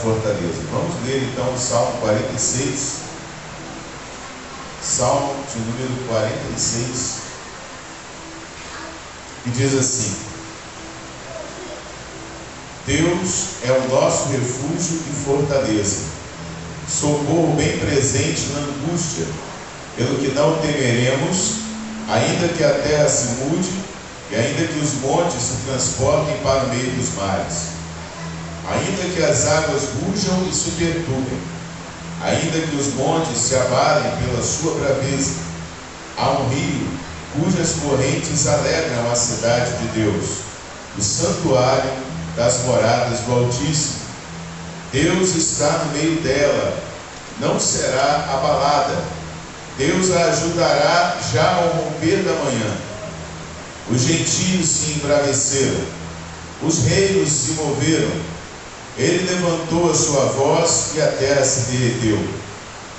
fortaleza. Vamos ler então o Salmo 46, Salmo de número 46, que diz assim: Deus é o nosso refúgio e fortaleza, socorro bem presente na angústia, pelo que não temeremos, ainda que a terra se mude, e ainda que os montes se transportem para o meio dos mares, ainda que as águas rujam e se perturbem, ainda que os montes se abalem pela sua braveza. Há um rio cujas correntes alegram a cidade de Deus, o santuário das moradas do Altíssimo. Deus está no meio dela, não será abalada. Deus a ajudará já ao romper da manhã. Os gentios se embraveceram, os reinos se moveram. Ele levantou a sua voz e a terra se derreteu.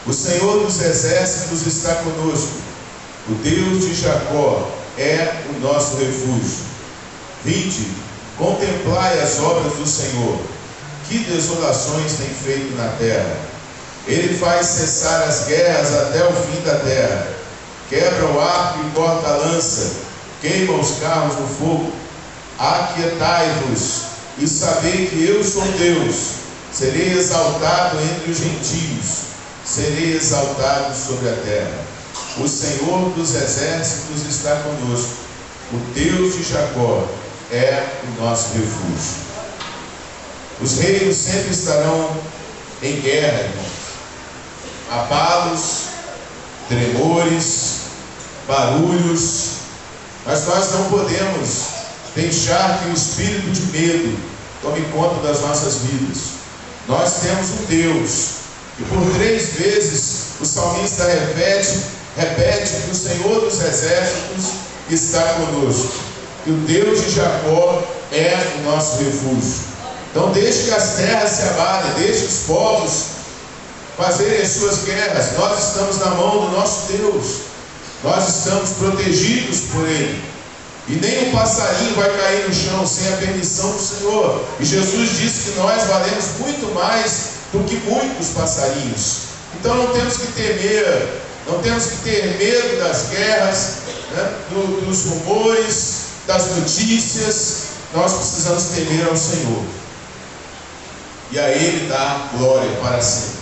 O Senhor dos exércitos está conosco. O Deus de Jacó é o nosso refúgio. Vinde, contemplai as obras do Senhor. Que desolações tem feito na terra! Ele faz cessar as guerras até o fim da terra. Quebra o arco e corta a lança. Queima os carros no fogo. Aquietai-vos e sabei que eu sou Deus. Serei exaltado entre os gentios, serei exaltado sobre a terra. O Senhor dos exércitos está conosco. O Deus de Jacó é o nosso refúgio. Os reinos sempre estarão em guerra, irmãos. Abalos, tremores, barulhos, mas nós não podemos deixar que o espírito de medo tome conta das nossas vidas. Nós temos um Deus, e por 3 vezes o salmista repete que o Senhor dos exércitos está conosco, que o Deus de Jacó é o nosso refúgio. Então deixe que as terras se abalem, deixe os povos fazerem as suas guerras. Nós estamos na mão do nosso Deus, nós estamos protegidos por Ele. E nem um passarinho vai cair no chão sem a permissão do Senhor. E Jesus disse que nós valemos muito mais do que muitos passarinhos. Então não temos que temer, não temos que ter medo das guerras, né, dos rumores, das notícias. Nós precisamos temer ao Senhor. E a Ele dar glória para sempre.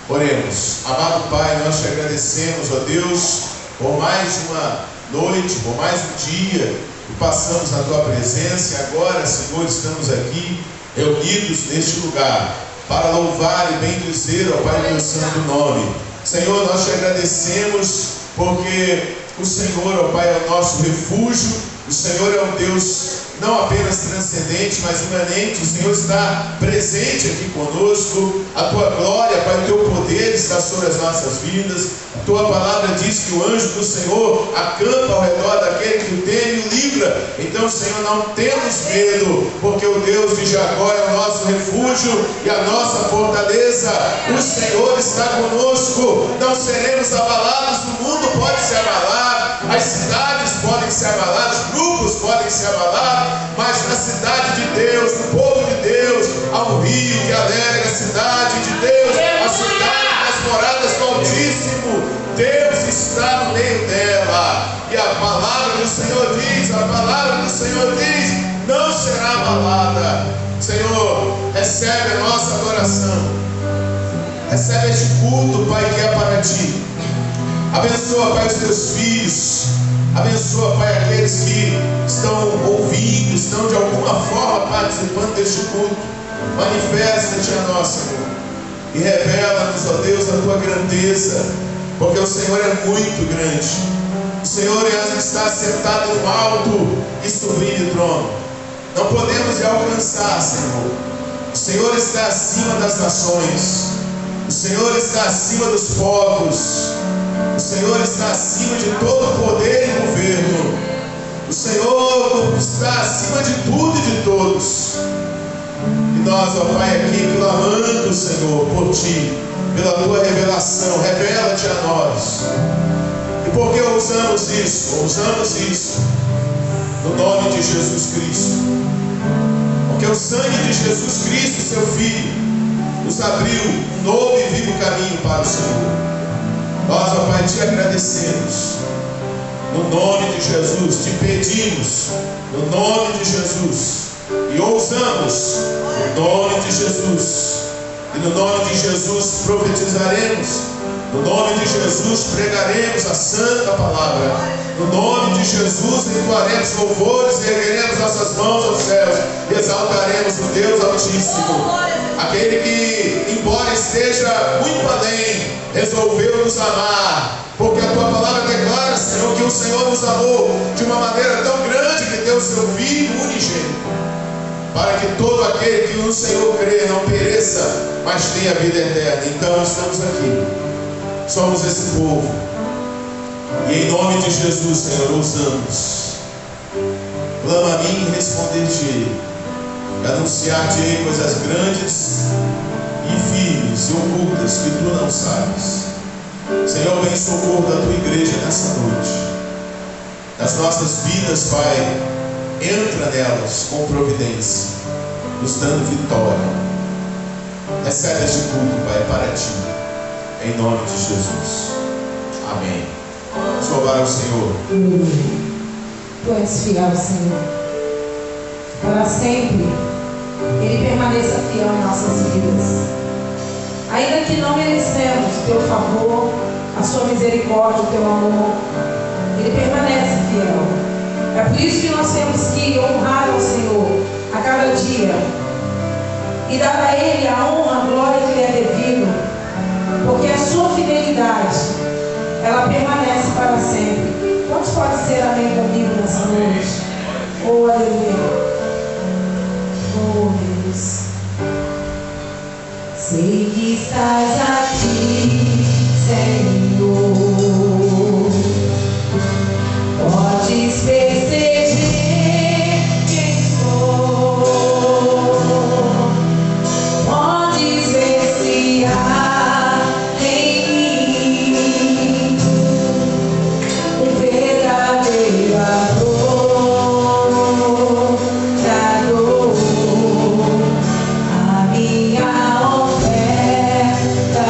Oremos. Amado Pai, nós te agradecemos, ó Deus, por mais uma noite, por mais um dia que passamos na Tua presença. E agora, Senhor, estamos aqui reunidos neste lugar para louvar e bendizer, ó Pai, o Teu santo nome. Senhor, nós te agradecemos porque o Senhor, ó Pai, é o nosso refúgio. O Senhor é um Deus não apenas transcendente, mas imanente. O Senhor está presente aqui conosco. A Tua glória, Pai, o Teu poder está sobre as nossas vidas. A Tua palavra diz que o anjo do Senhor acampa ao redor daquele que o teme e o livra. Então, Senhor, não temos medo, porque o Deus de Jacó é o nosso refúgio e a nossa fortaleza. O Senhor está conosco. Não seremos abalados. O mundo pode se abalar, as cidades podem se abalar, os grupos podem se abalar, mas na cidade de Deus, no povo de Deus, há um rio que alegra a cidade de Deus, a cidade das moradas do Altíssimo. Deus está no meio dela. E a palavra do Senhor diz, não será abalada. Senhor, recebe a nossa adoração. Recebe este culto, Pai, que é para Ti. Abençoa, Pai, os Teus filhos. Abençoa, Pai, aqueles que estão ouvindo, estão de alguma forma participando deste culto. Manifesta-te a nós, Senhor, e revela-nos, ó Deus, a Tua grandeza, porque o Senhor é muito grande. O Senhor está sentado no alto e sublime trono. Não podemos lhe alcançar, Senhor. O Senhor está acima das nações. O Senhor está acima dos povos. O Senhor está acima de todo poder e governo. O Senhor está acima de tudo e de todos. E nós, ó Pai, aqui clamando, Senhor, por Ti, pela Tua revelação, revela-te a nós. E por que usamos isso? Usamos isso no nome de Jesus Cristo. porque o sangue de Jesus Cristo, seu Filho, nos abriu um novo e vivo caminho para o Senhor. Nós, ó Pai, te agradecemos, no nome de Jesus, te pedimos, no nome de Jesus, e ousamos, no nome de Jesus, e no nome de Jesus profetizaremos, no nome de Jesus pregaremos a santa palavra, no nome de Jesus entoaremos louvores e ergueremos nossas mãos aos céus e exaltaremos o Deus Altíssimo, aquele que, embora esteja muito além, resolveu nos amar, porque a tua palavra declara, Senhor, que o Senhor nos amou de uma maneira tão grande que deu o seu Filho unigênito, para que todo aquele que no Senhor crê não pereça, mas tenha vida eterna. Então estamos aqui, somos esse povo, e em nome de Jesus, Senhor, ousamos. Clama a mim e responder-te-ei, anunciar-te-ei coisas grandes e firmes e ocultas que tu não sabes. Senhor, vem em socorro da tua igreja nessa noite, nas nossas vidas, Pai. Entra nelas com providência, nos dando vitória. Recebe este culto, Pai, para ti, em nome de Jesus. Amém. Vamos louvar ao Senhor. Tu és fiel, Senhor. Para sempre Ele permaneça fiel em nossas vidas. Ainda que não merecemos o teu favor, a sua misericórdia, o teu amor, Ele permanece fiel. É por isso que nós temos que honrar ao Senhor a cada dia e dar a Ele a honra, a glória que lhe é devido, porque a sua fidelidade, ela permanece para sempre. Quantos podem dizer amém comigo nessa noite? Oh, aleluia. Oh, Deus. Sei que estás aqui, Senhor. Podes perceber quem sou. Podes ver se há em mim um verdadeiro adorador. A minha oferta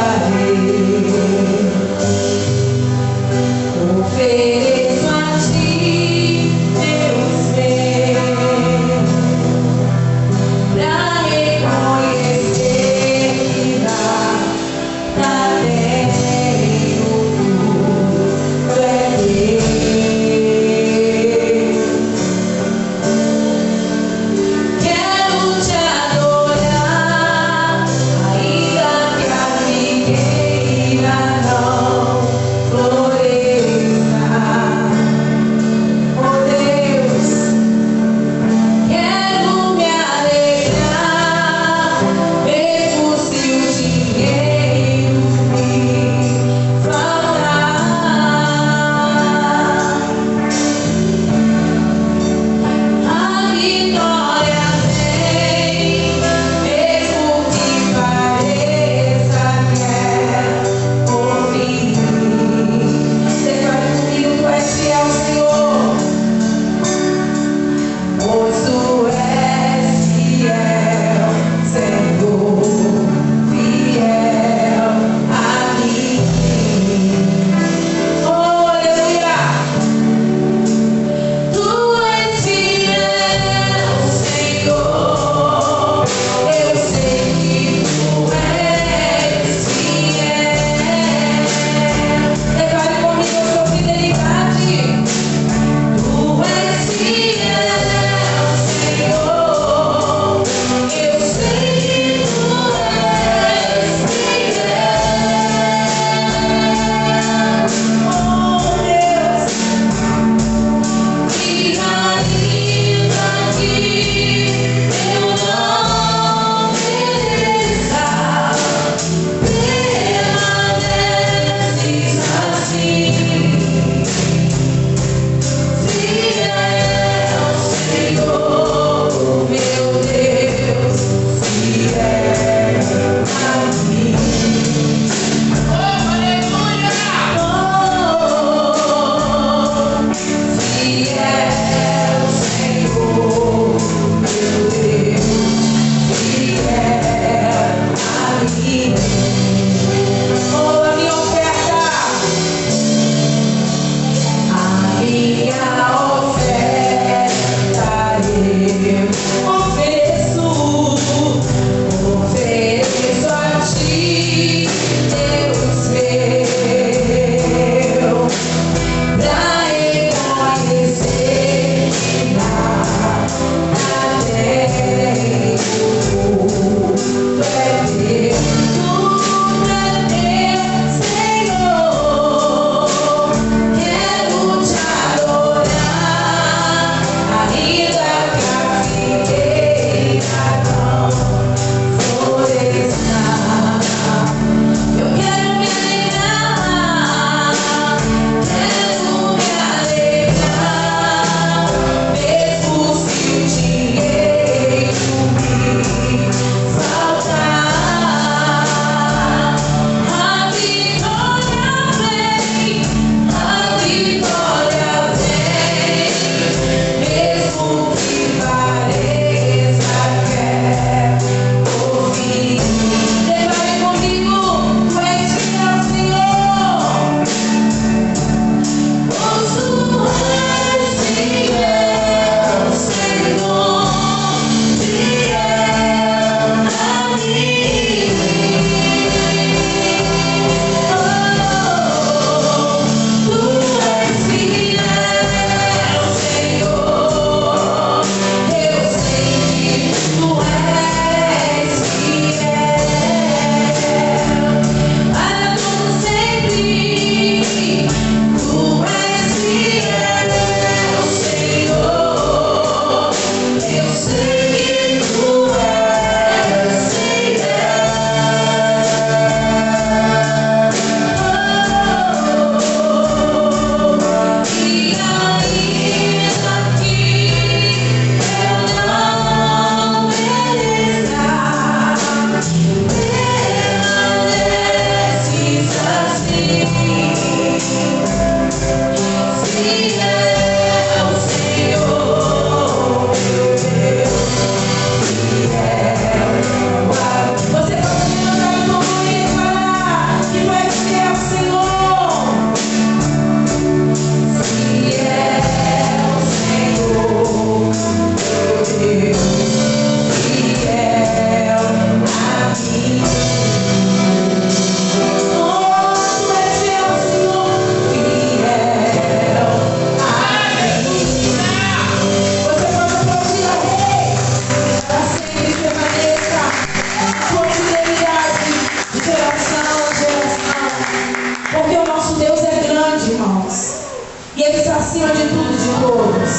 E Ele está acima de tudo e de todos.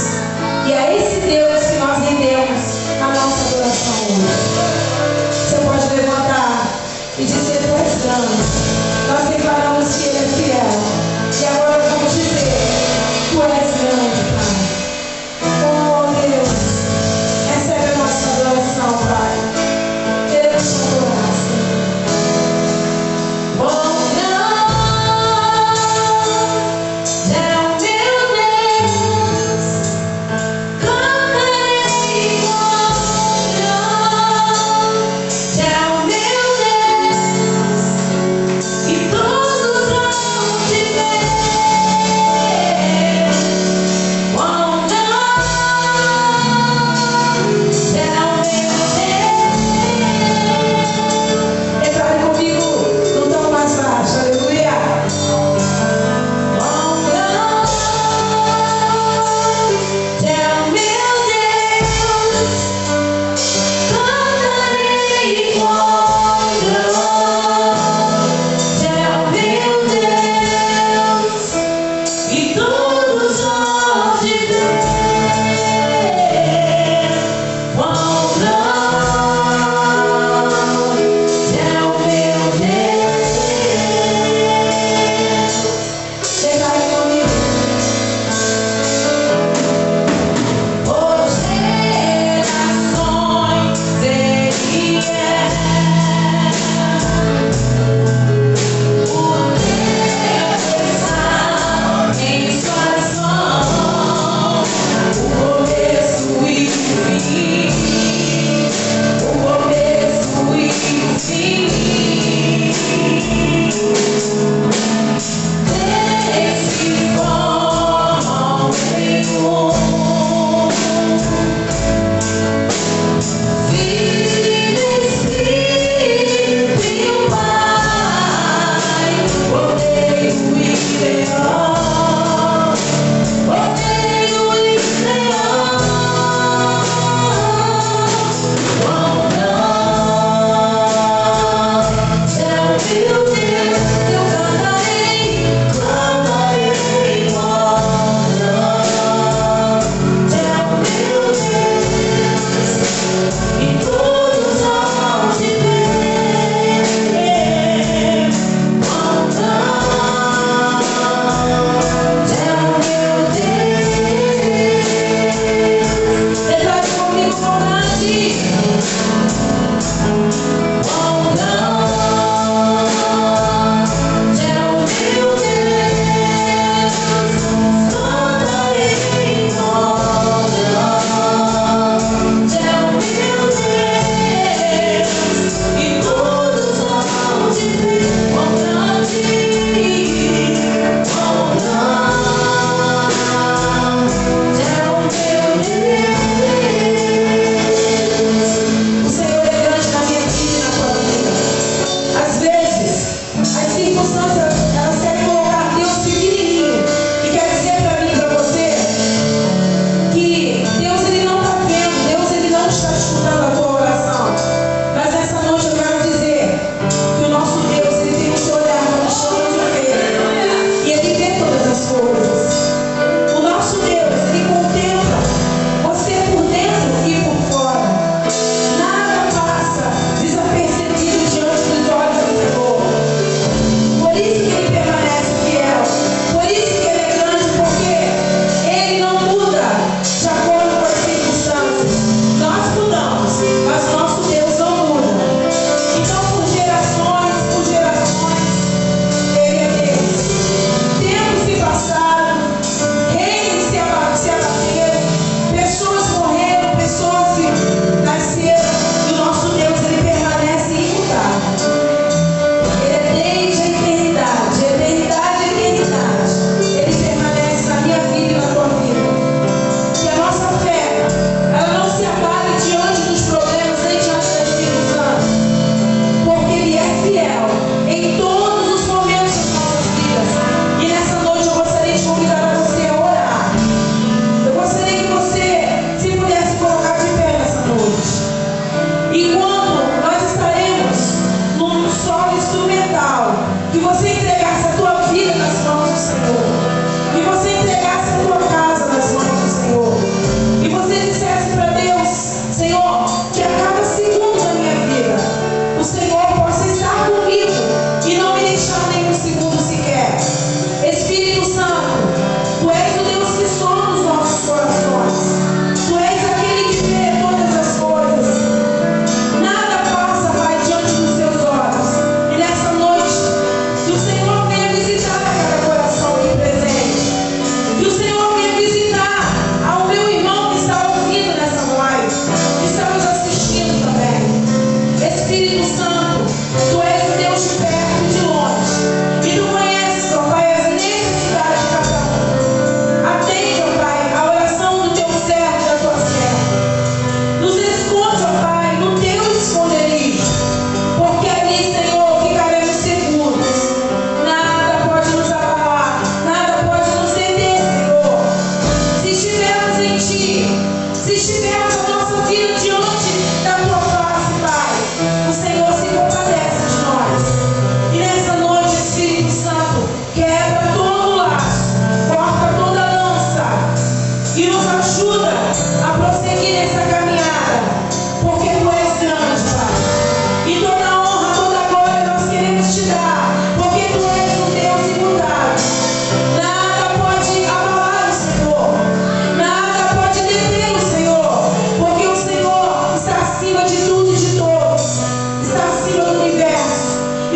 E é esse Deus que nós rendemos a nossa adoração hoje. Você pode levantar e dizer: Tu és grande. Nós declaramos que Ele é fiel. E agora eu vou dizer: Tu és grande, Pai. Oh Deus, recebe a nossa adoração, Pai. Queremos te adorar, Senhor. Oh,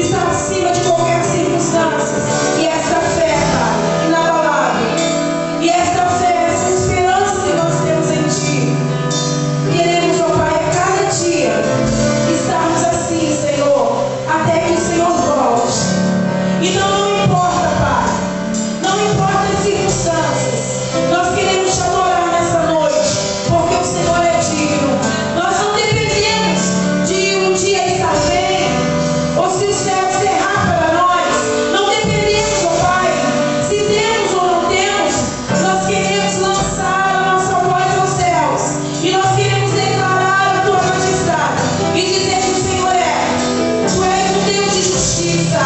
está acima de qualquer circunstância. E esta fé, Pai, inabalável, e esta fé, essa esperança que nós temos em Ti, queremos, ó Pai, a cada dia estarmos assim, Senhor, até que o Senhor volte. Então não importa, Pai, não importa as circunstâncias, nós queremos te adorar nessa noite, porque o Senhor é digno. Nós não dependemos de um dia estar bem, ou se o céu cerrar para nós. Não dependemos, ó Pai, se temos ou não temos. Nós queremos lançar a nossa voz aos céus, e nós queremos declarar a Tua majestade e dizer que o Senhor Tu és um Deus de justiça,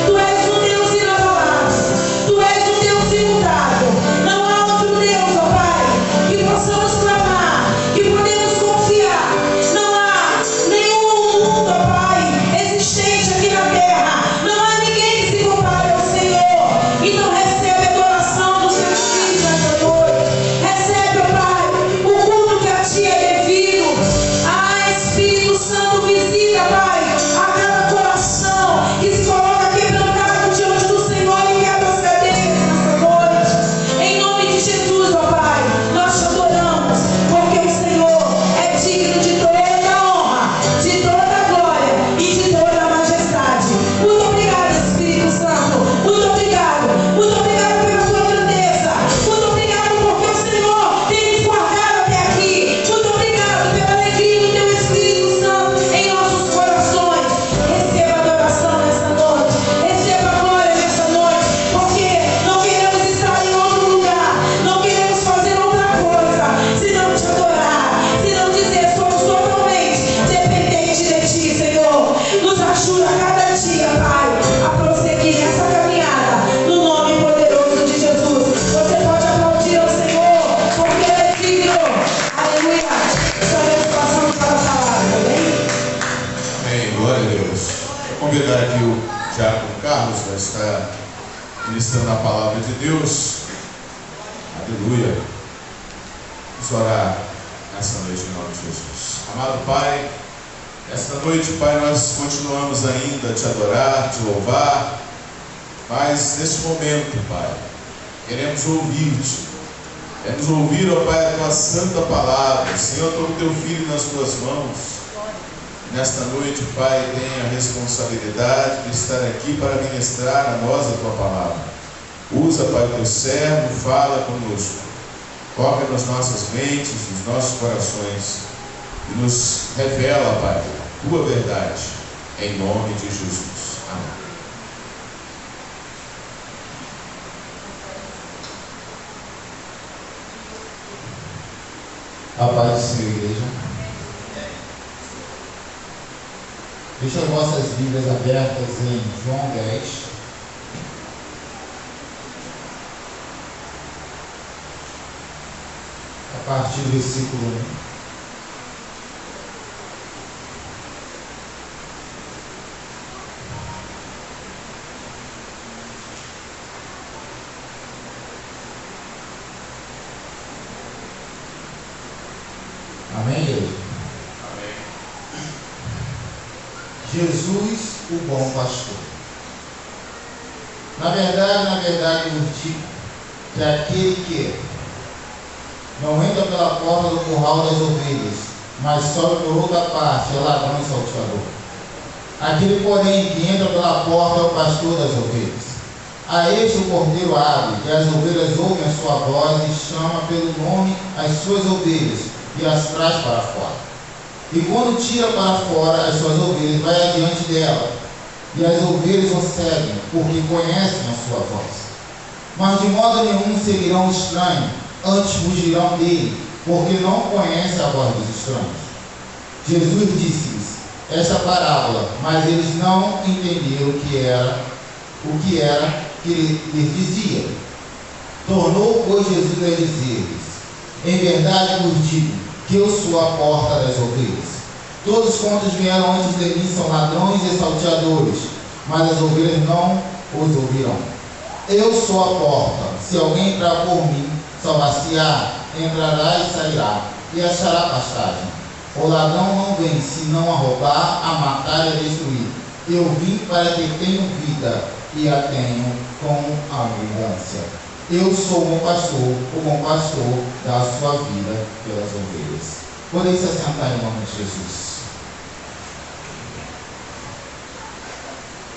Tu és um Deus inabalável, Tu és um Deus imutável. Não há outro Deus, ó Pai, que possamos clamar, que podemos confiar. Não há nenhum mundo, ó Pai, existente aqui na terra. Não há ninguém que se compare ao Senhor. Então recebe a adoração dos teus filhos nessa noite. Recebe, ó Pai, o culto que a Ti é devido. Ah, Espírito Santo, visita, Pai, a cada coração que se coloca quebrantado diante do Senhor e quebra as cadeias nessa noite. Em nome de Jesus, ó Pai, nós te adoramos, porque o Senhor é digno de toda a honra, de toda a glória e de toda a majestade. Muito obrigado, Espírito Santo. Muito obrigado. Muito obrigado pela Tua grandeza. Muito obrigado porque o Senhor tem nos guardado até aqui. Muito obrigado pela alegria do Teu Espírito Santo em nossos corações. Receba a adoração nessa noite. Receba a glória nessa noite. Porque não queremos estar em outro lugar. Não queremos fazer outra coisa senão te adorar. Senão dizer, somos totalmente dependentes de Ti, Senhor. Nos ajuda a cada dia, Pai, a prosseguir nessa caminhada. No nome poderoso de Jesus. Você pode aplaudir ao Senhor, porque Ele é digno. Aleluia. Só Deus passamos para a palavra, amém? Amém, glória a Deus. Vou convidar aqui o Diácono Carlos para estar ministrando a palavra de Deus. Aleluia. Vamos orar nessa noite em nome de Jesus. Amado Pai, esta noite, Pai, nós continuamos ainda a Te adorar, Te louvar, mas neste momento, Pai, queremos ouvir-Te. Queremos ouvir, ó Pai, a Tua santa palavra. Senhor, toma o Teu Filho nas Tuas mãos. Nesta noite, Pai, tenha a responsabilidade de estar aqui para ministrar a nós a Tua palavra. Usa, Pai, o Teu servo, fala conosco. Toca nas nossas mentes, nos nossos corações e nos revela, Pai, a Tua verdade, em nome de Jesus. Amém. A paz do Senhor, igreja. Deixa as vossas Bíblias abertas em João 10. A partir do versículo 1. Amém, igreja? Amém. Jesus, o bom pastor. Na verdade, eu vos digo que aquele que não entra pela porta do curral das ovelhas, mas sobe por outra parte, é ladrão e salteador. Aquele, porém, que entra pela porta é o pastor das ovelhas. A este o cordeiro abre, e as ovelhas ouvem a sua voz e chama pelo nome as suas ovelhas, e as traz para fora. E quando tira para fora as suas ovelhas, vai adiante dela, e as ovelhas o seguem, porque conhecem a sua voz. Mas de modo nenhum seguirão o estranho, antes fugirão dele, porque não conhecem a voz dos estranhos. Jesus disse-lhes esta parábola, mas eles não entenderam o que era que lhes dizia. Tornou, pois, Jesus a dizer-lhes: em verdade vos digo que eu sou a porta das ovelhas. Todos quantos vieram antes de mim são ladrões e salteadores, mas as ovelhas não os ouvirão. Eu sou a porta. Se alguém entrar por mim, salvar-se-á, entrará e sairá, e achará pastagem. O ladrão não vem senão a roubar, a matar e a destruir. Eu vim para que tenham vida e a tenham com abundância. Eu sou o bom pastor da sua vida pelas ovelhas. Podem se assentar em nome de Jesus.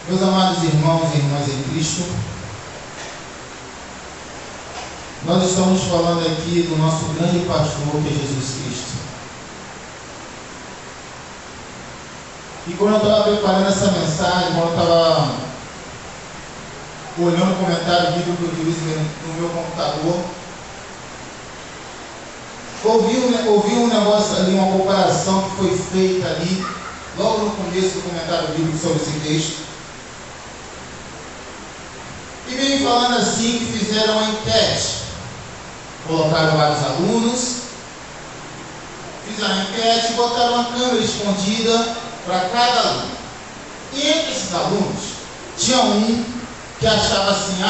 Meus amados irmãos e irmãs em Cristo, nós estamos falando aqui do nosso grande pastor, que é Jesus Cristo. E quando eu estava preparando essa mensagem, quando eu estava olhando o comentário bíblico que eu uso no meu computador, ouvi um negócio ali, uma comparação que foi feita ali, logo no começo do comentário bíblico sobre esse texto. E veio falando assim que fizeram uma enquete. Colocaram vários alunos, fizeram a enquete e botaram uma câmera escondida para cada aluno. E entre esses alunos, tinha um que achava assim,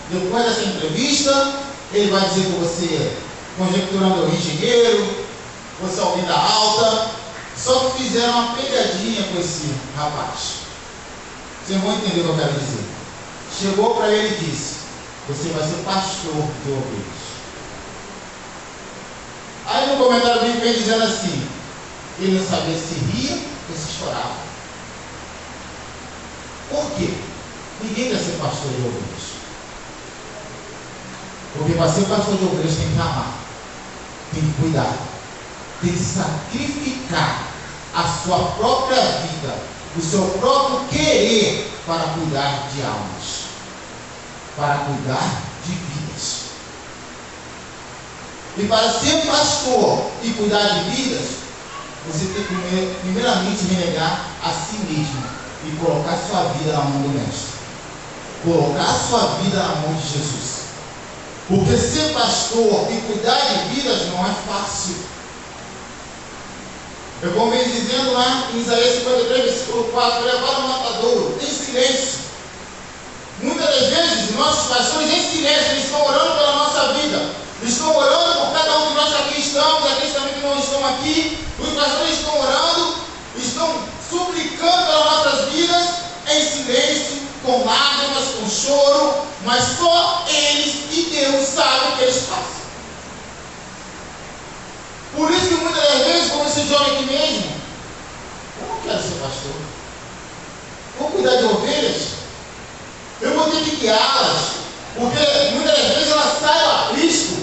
depois dessa entrevista, ele vai dizer que você, conjecturando, é um engenheiro, você é alguém da alta. Só que fizeram uma pegadinha com esse rapaz. Vocês vão entender o que eu quero dizer. Chegou para ele e disse: você vai ser pastor de ovelhas. Aí no comentário bíblico vem dizendo assim: ele não sabia se ria ou se chorava. Por quê? Ninguém quer ser pastor de ovelhas. Porque para ser pastor de ovelhas tem que amar, tem que cuidar, tem que sacrificar a sua própria vida, o seu próprio querer para cuidar de almas, para cuidar de vidas. E para ser pastor e cuidar de vidas, você tem que primeiramente renegar a si mesmo e colocar sua vida na mão do Mestre. Colocar sua vida na mão de Jesus. Porque ser pastor e cuidar de vidas não é fácil. Eu como vem dizendo lá em Isaías 53, versículo 4, levaram o matadouro em silêncio. Muitas das vezes, nossos pastores em silêncio, eles estão orando pela nossa vida. Eles estão orando por cada um de nós que aqui estamos, aqueles também que não estão aqui. Os pastores estão orando, estão suplicando pelas nossas vidas em silêncio, com lágrimas, com choro, mas só eles e Deus sabem o que eles fazem. Por isso que muitas das vezes, como esse jovem aqui mesmo, eu não quero ser pastor. Vou cuidar de ovelhas. Eu vou ter que guiá-las, porque muitas das vezes ela sai do aprisco,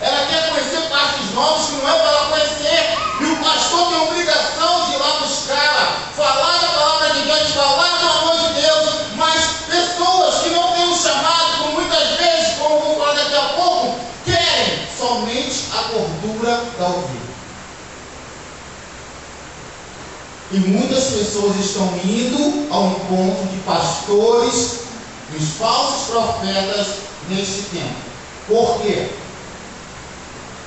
ela quer conhecer partes novas que não é para ela conhecer, e o pastor tem a obrigação de ir lá buscá-la, falar da palavra de Deus, falar do amor de Deus. Mas pessoas que não têm um chamado, como muitas vezes, como eu vou falar daqui a pouco, querem somente a gordura da ovelha. E muitas pessoas estão indo ao encontro de pastores, dos falsos profetas neste tempo. Por quê?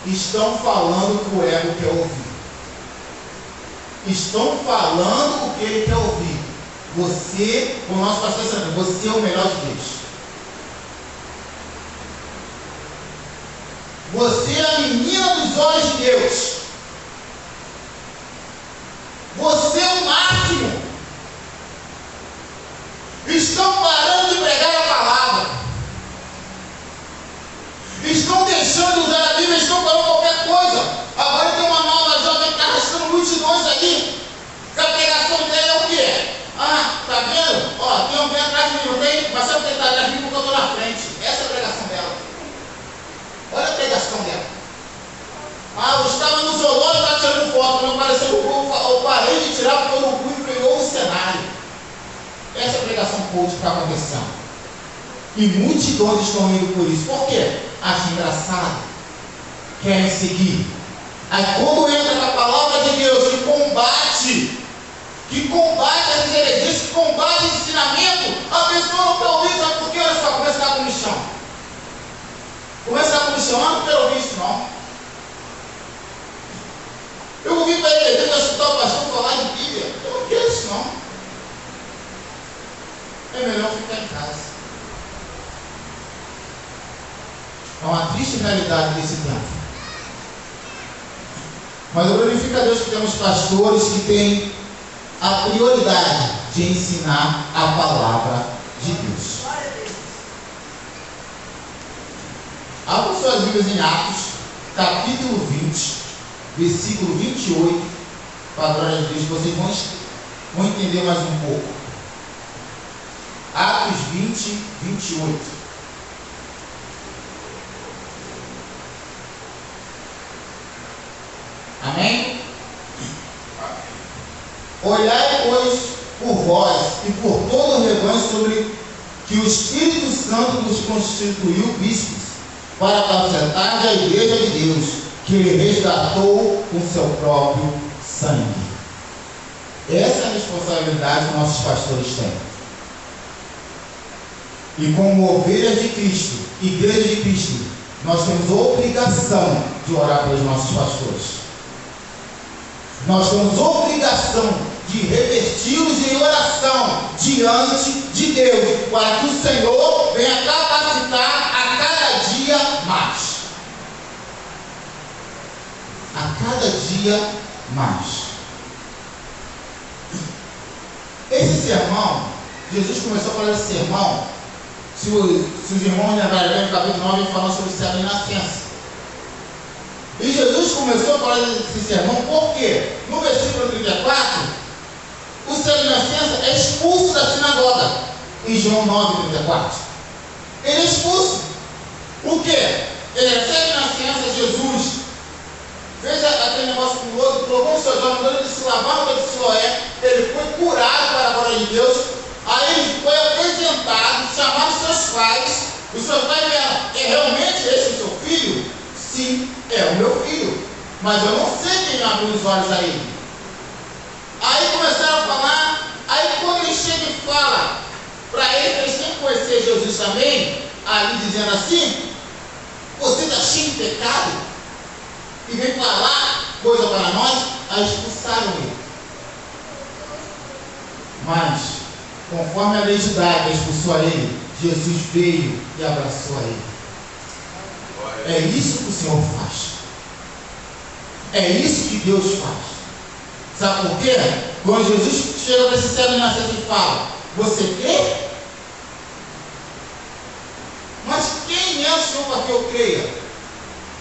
Estão falando o que o ego quer ouvir. Estão falando o que ele quer ouvir. Você, como nosso pastor Sandro, você é o melhor de Deus. Você é a menina dos olhos de Deus. Você é o máximo. Estão parando de pregar a palavra. Estão deixando de usar a Bíblia, estão falando qualquer coisa. Agora tem uma nova jovem que está arrastando multidões aí. Que a pregação dela é o quê? Tá vendo? Tem alguém atrás de mim, não tem? Mas sabe o que está atrás de mim porque eu estou na frente. Essa é a pregação dela. Olha a pregação dela. Eu estava no zoológico, estava tirando foto, não apareceu no grupo, eu parei de tirar porque o urubu empregou o cenário. Essa é a pregação coach que está acontecendo. E multidões estão indo por isso. Por quê? Acham engraçado. Querem seguir. Aí quando entra na palavra de Deus que combate as heresias, que combate esse ensinamento, a pessoa não quer ouvir. Sabe por quê? Olha só, começa a dar comichão. Começa a dar comichão. Não quero ouvir isso não. Eu ouvi para ele, eu escutar o pastor falar de Bíblia. Eu não quero isso não. É melhor ficar em casa. É uma triste realidade desse tempo. Mas eu glorifico a Deus que temos pastores que têm a prioridade de ensinar a palavra de Deus. Abra suas Bíblias em Atos, capítulo 20, versículo 28, para a glória de Deus, vocês vão entender mais um pouco. Atos 20, 28. Amém? Olhai, pois, por vós e por todo o rebanho sobre que o Espírito Santo nos constituiu bispos, para apacentar a igreja de Deus, que ele resgatou com seu próprio sangue. Essa é a responsabilidade que nossos pastores têm. E como ovelhas de Cristo, igreja de Cristo, nós temos obrigação de orar pelos nossos pastores. Nós temos obrigação de reverti-los em oração diante de Deus, para que o Senhor venha capacitar a cada dia mais. A cada dia mais. Esse sermão, Jesus começou a falar esse sermão, se os irmãos lembrarem bem, no capítulo 9, ele falou sobre célula e nascença. E Jesus começou a falar desse sermão porque, no versículo 34, o célula e nascença é expulso da sinagoga, em João 9, 34. Ele é expulso. Por quê? Ele é célula e nascença, Jesus fez aquele negócio com o outro, provou o seu João, mandou ele se lavar no de Siloé, ele foi curado para a glória de Deus, aí ele foi apresentado, chamaram os seus pais, os seus pais vieram, é realmente esse o seu filho? Sim, é o meu filho, mas eu não sei quem abriu os olhos a ele. Aí começaram a falar, aí quando ele chega e fala para eles têm que conhecer Jesus também, ali dizendo assim, você está cheio de pecado, e vem falar coisa para nós, aí expulsaram ele. Mas, conforme a lei judaica expulsou a ele, Jesus veio e abraçou a ele. É isso que o Senhor faz. É isso que Deus faz. Sabe por quê? Quando Jesus chega para esse céu e nascença e fala, você crê? Mas quem é o Senhor para que eu creia?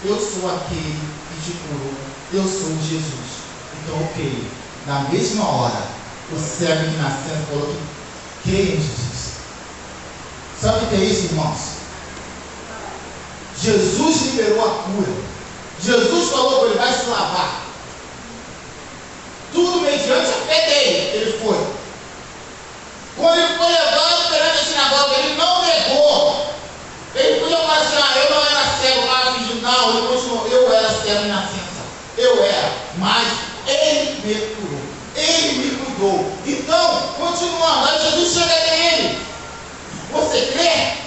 Eu sou aquele que te curou. Eu sou Jesus. Então eu creio. Na mesma hora, o cego de nascença falou que creia em Jesus. Sabe o que é isso, irmãos? Jesus liberou a cura. Jesus falou que ele vai se lavar. Tudo mediante a fé dele. Ele foi. Quando ele foi levado perante a sinagoga, ele não negou. Ele podia falar assim, eu não era cego, não, ele continuou, eu era cego de nascença. Eu era, mas ele me curou. Ele me cuidou. Então, continuando, aí Jesus chega até ele. Você crê?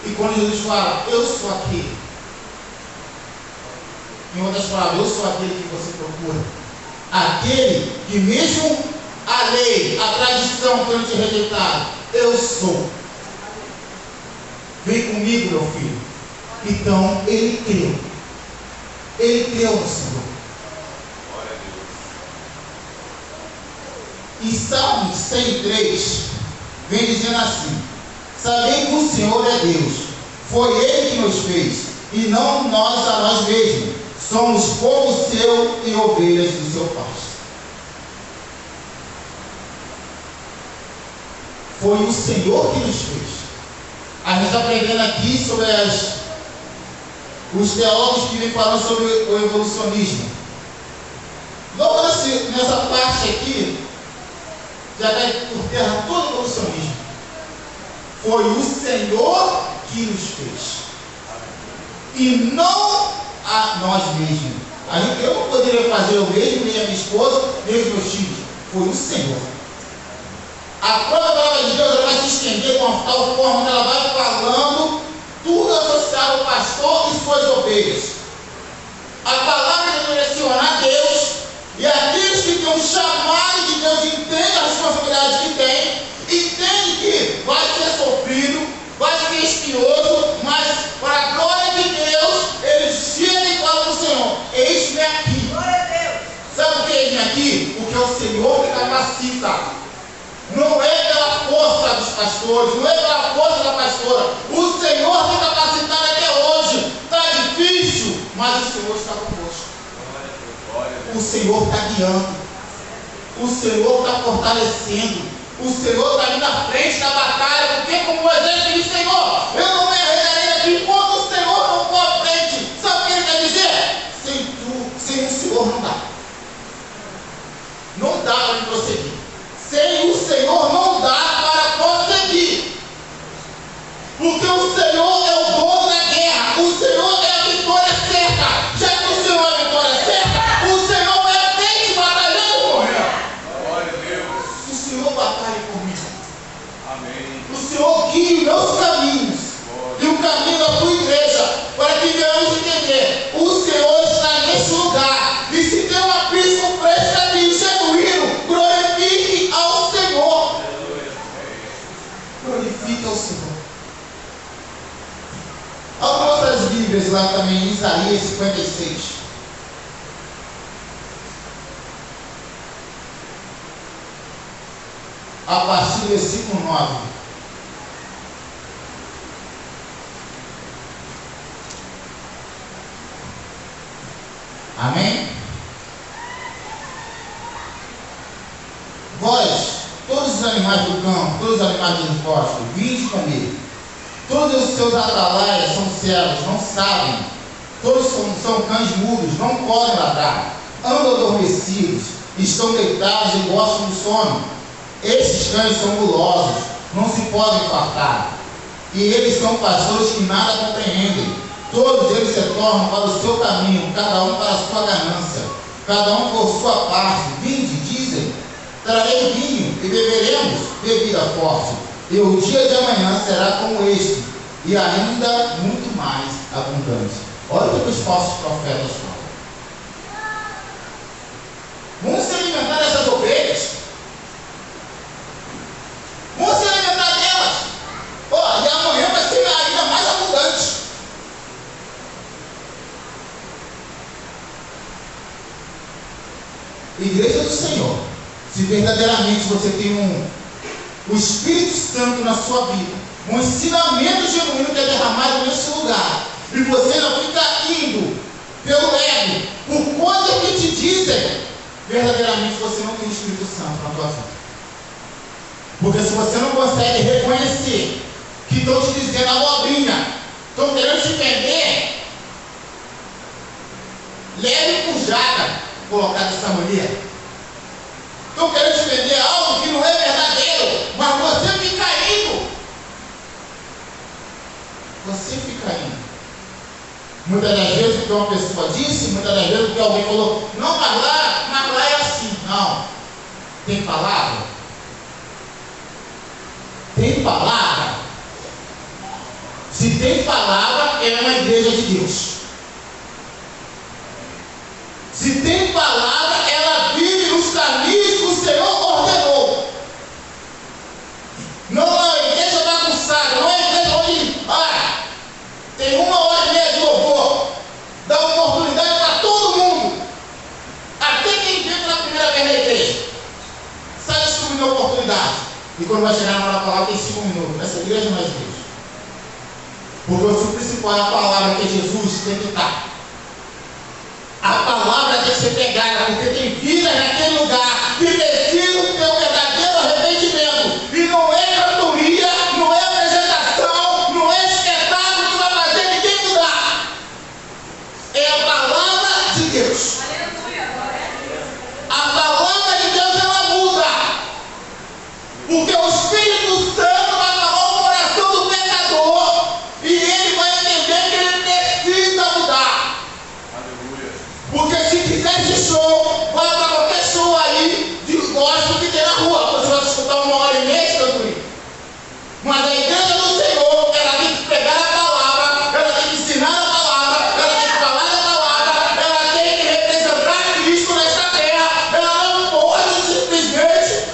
E quando Jesus fala, eu sou aquele. Em outras palavras, eu sou aquele que você procura. Aquele que mesmo a lei, a tradição tenham te rejeitado, eu sou. Vem comigo, meu filho. Então, ele creu. Ele creu no Senhor. E Salmo 103 vem dizendo assim: sabei que o Senhor é Deus. Foi Ele que nos fez, e não nós a nós mesmos. Somos povo seu e ovelhas do seu pasto. Foi o Senhor que nos fez. A gente está aprendendo aqui sobre os teólogos que vêm falando sobre o evolucionismo. Logo nessa parte aqui, já cai por terra todo o evolucionismo. Foi o Senhor que nos fez. E não a nós mesmos. Eu não poderia fazer eu mesmo, nem a minha esposa, nem os meus filhos. Foi o Senhor. A própria palavra de Deus vai se estender de uma tal forma que ela vai falando tudo associado ao pastor e suas ovelhas. A palavra de direcionar a Deus, e aqueles que têm o chamado de Deus entendem a responsabilidade que tem, entendem que vai ser sofrido, vai ser espinhoso, mas para a glória de Deus, eles chegam e falam para o Senhor: eis-me aqui. Sabe o que é eis-me aqui? Porque é o Senhor que capacita. pastores, não é pela força da pastora. O Senhor tem capacitado até hoje. Está difícil, mas o Senhor está conosco. O Senhor está guiando. O Senhor está fortalecendo. O Senhor está indo à frente da batalha. Porque como Moisés disse, Senhor, eu não me arredarei daqui enquanto o Senhor não for à frente. Sabe o que ele quer dizer? Sem o Senhor não dá. Não dá para prosseguir. Sem o Senhor não dá para prosseguir. Porque o Senhor é o dono da guerra. O Senhor é a vitória certa. Já que o Senhor é a vitória certa, o Senhor é a frente batalhando por mim. O Senhor batalha por mim. Amém. O Senhor guia os meus caminhos. E o caminho da tua igreja. Para que venhamos entender. O Senhor está nesse lugar. E se tem um abismo para esse caminho genuíno, glorifique ao Senhor. Glorifique ao Senhor. Abra nossas Bíblias lá também em Isaías 56. A partir do versículo 9. Amém? Vós, todos os animais do campo, todos os animais dos bosques, vinde comigo. Todos os seus atalaias são cegos, não sabem. Todos são cães mudos, não podem ladrar. Andam adormecidos, estão deitados e gostam do sono. Esses cães são gulosos, não se podem fartar. E eles são pastores que nada compreendem. Todos eles se tornam para o seu caminho, cada um para a sua ganância, cada um por sua parte. Vinde, dizem, trarei vinho e beberemos bebida forte. E o dia de amanhã será como este, e ainda muito mais abundante. Olha o que os falsos profetas falam. Vamos se alimentar dessas ovelhas. Vamos se alimentar delas. E amanhã vai ser ainda mais abundante. Igreja do Senhor, se verdadeiramente você tem o Espírito Santo na sua vida, um ensinamento genuíno que é derramado nesse lugar, e você não fica indo pelo ego, por coisas que te dizem, verdadeiramente você não tem o Espírito Santo na tua vida. Porque se você não consegue reconhecer que estão te dizendo abobrinha, estão querendo te vender, leve por jaca, colocar dessa maneira. Estão querendo te vender algo que não é verdadeiro, mas você fica indo. Você fica indo. Muitas das vezes o que uma pessoa disse, muitas das vezes o que alguém falou, não, mas lá é assim. Não. Tem palavra? Tem palavra? Se tem palavra, é uma igreja de Deus. Se tem palavra, ela vive nos caminhos que o Senhor ordenou. Não é uma igreja bagunçada, não é uma igreja onde tem 1h30 de louvor, dá oportunidade para todo mundo, até quem veio pela primeira vez na igreja. Sai descobrindo a oportunidade. E quando vai chegar na hora da palavra, tem 5 minutos. Essa igreja não é igreja. Porque o principal é a palavra que é Jesus, tem que estar. A palavra tem que ser pregada, porque tem vida naquele lugar que precisa ter um verdadeiro arrependimento. E não é cantoria, não é apresentação, não é espetáculo que vai fazer ninguém mudar. É a palavra de Deus. A palavra de Deus ela muda. Porque o Espírito Santo vai falar o coração do pecador e ele vai entender que ele precisa mudar. Porque se quisesse show, vai para qualquer show aí de gospel que tem na rua. Você vai escutar 1h30 de cantoria. Mas a igreja do Senhor, ela tem que pegar a palavra, ela tem que ensinar a palavra, ela tem que falar da palavra, ela tem que representar Cristo nesta terra. Ela não pode simplesmente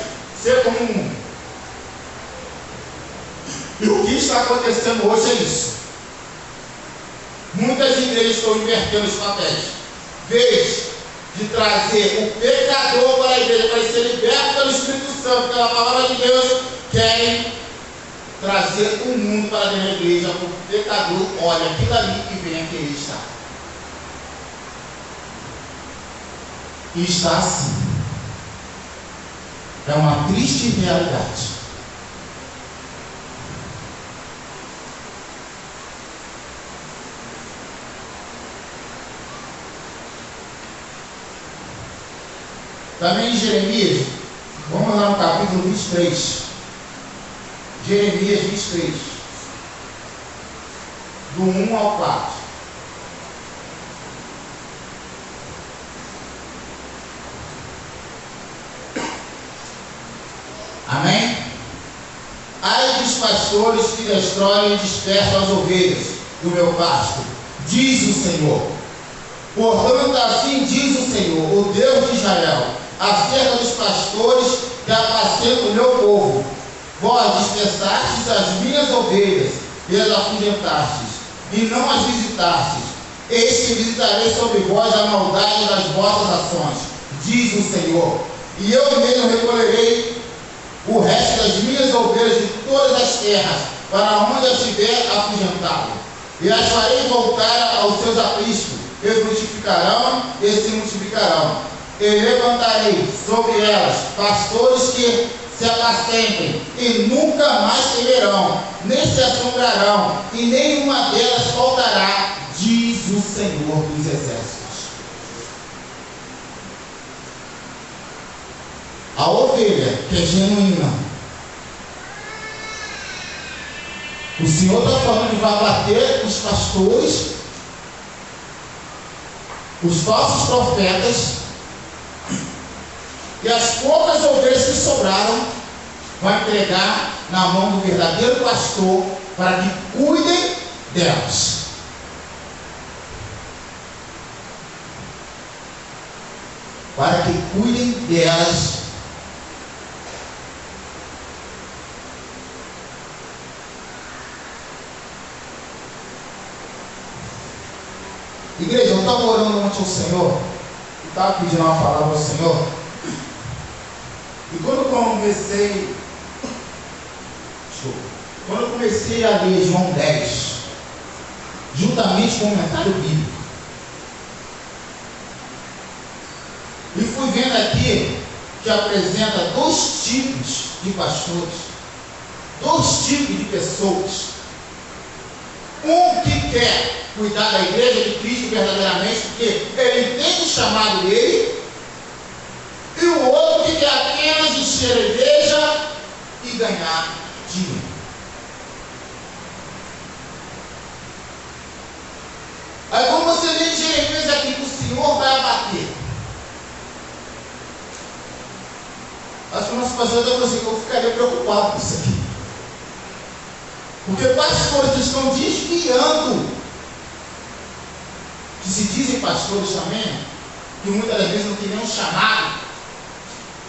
ser como um mundo. E o que está acontecendo hoje é isso. Muitas igrejas estão invertendo os papéis. Vez de trazer o pecador para a igreja, para ele ser liberto pelo Espírito Santo, pela palavra de Deus, querem trazer o mundo para dentro da igreja, para o pecador olha aquilo ali e venha querer estar. E está assim. É uma triste realidade. Também em Jeremias, vamos lá no capítulo 23. Jeremias 23, do 1 ao 4. Amém? Ai dos pastores que destroem e dispersam as ovelhas do meu pasto, diz o Senhor. Portanto, assim diz o Senhor, o Deus de Israel, acerca dos pastores que apacentam o meu povo. Vós dispersastes as minhas ovelhas e as afugentastes, e não as visitastes. Eis que visitarei sobre vós a maldade das vossas ações, diz o Senhor. E eu mesmo recolherei o resto das minhas ovelhas de todas as terras, para onde as tiver afugentado, e as farei voltar aos seus apriscos, e frutificarão e se multiplicarão. E levantarei sobre elas pastores que se apacentem, e nunca mais temerão, nem se assombrarão, e nenhuma delas faltará, diz o Senhor dos Exércitos. A ovelha que é genuína, o Senhor está falando que vai abater os pastores, os falsos profetas, e as poucas ovelhas que sobraram vai entregar na mão do verdadeiro pastor para que cuidem delas. Para que cuidem delas. Igreja, eu estava orando ontem ao Senhor, eu estava pedindo uma palavra ao Senhor, e quando eu comecei a ler João 10, juntamente com o comentário bíblico, e fui vendo aqui que apresenta dois tipos de pastores, dois tipos de pessoas. Um que quer cuidar da igreja de Cristo verdadeiramente, porque ele entende o chamado dele, e o outro que quer apenas encher a igreja e ganhar dinheiro. Aí quando você lê em Jeremias aqui que o Senhor vai abater, acho que o nosso pastor está assim, eu ficaria preocupado com isso aqui. Porque pastores estão desviando, que se dizem pastores também, que muitas das vezes não tem nenhum chamado,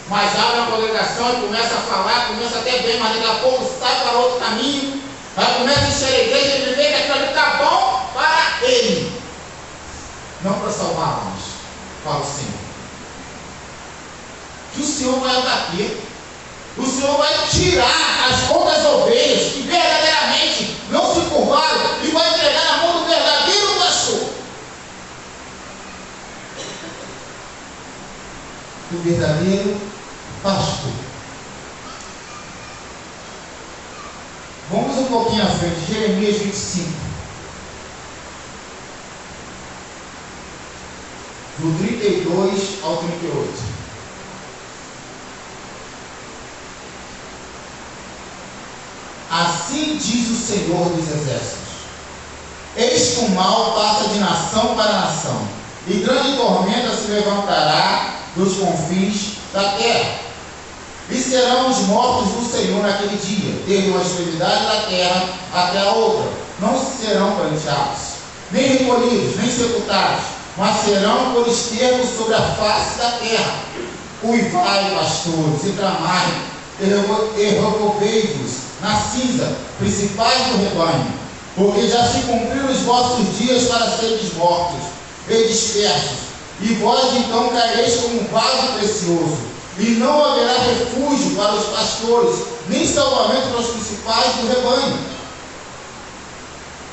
mas abre a congregação e começa a falar, começa até bem, mas daqui a pouco sai para outro caminho, aí começa a encher a igreja e ele vê que aquilo ali está bom para ele, não para salvar almas, para o Senhor. Que o Senhor vai abater, o Senhor vai tirar as outras ovelhas que verdadeiramente não se curvaram e vai entregar na mão do verdadeiro pastor. Do verdadeiro pastor. Vamos um pouquinho à frente, Jeremias 25, do 32 ao 38. Assim diz o Senhor dos Exércitos: eis que o mal passa de nação para nação, e grande tormenta se levantará dos confins da terra. E serão os mortos do Senhor naquele dia, desde uma extremidade da terra até a outra. Não serão planteados, nem recolhidos, nem sepultados, mas serão por esterco sobre a face da terra. Uivai, pastores, e clamai, e revolvei-vos na cinza, principais do rebanho, porque já se cumpriram os vossos dias para seres mortos e dispersos, e vós então caireis como um vaso precioso, e não haverá refúgio para os pastores, nem salvamento para os principais do rebanho.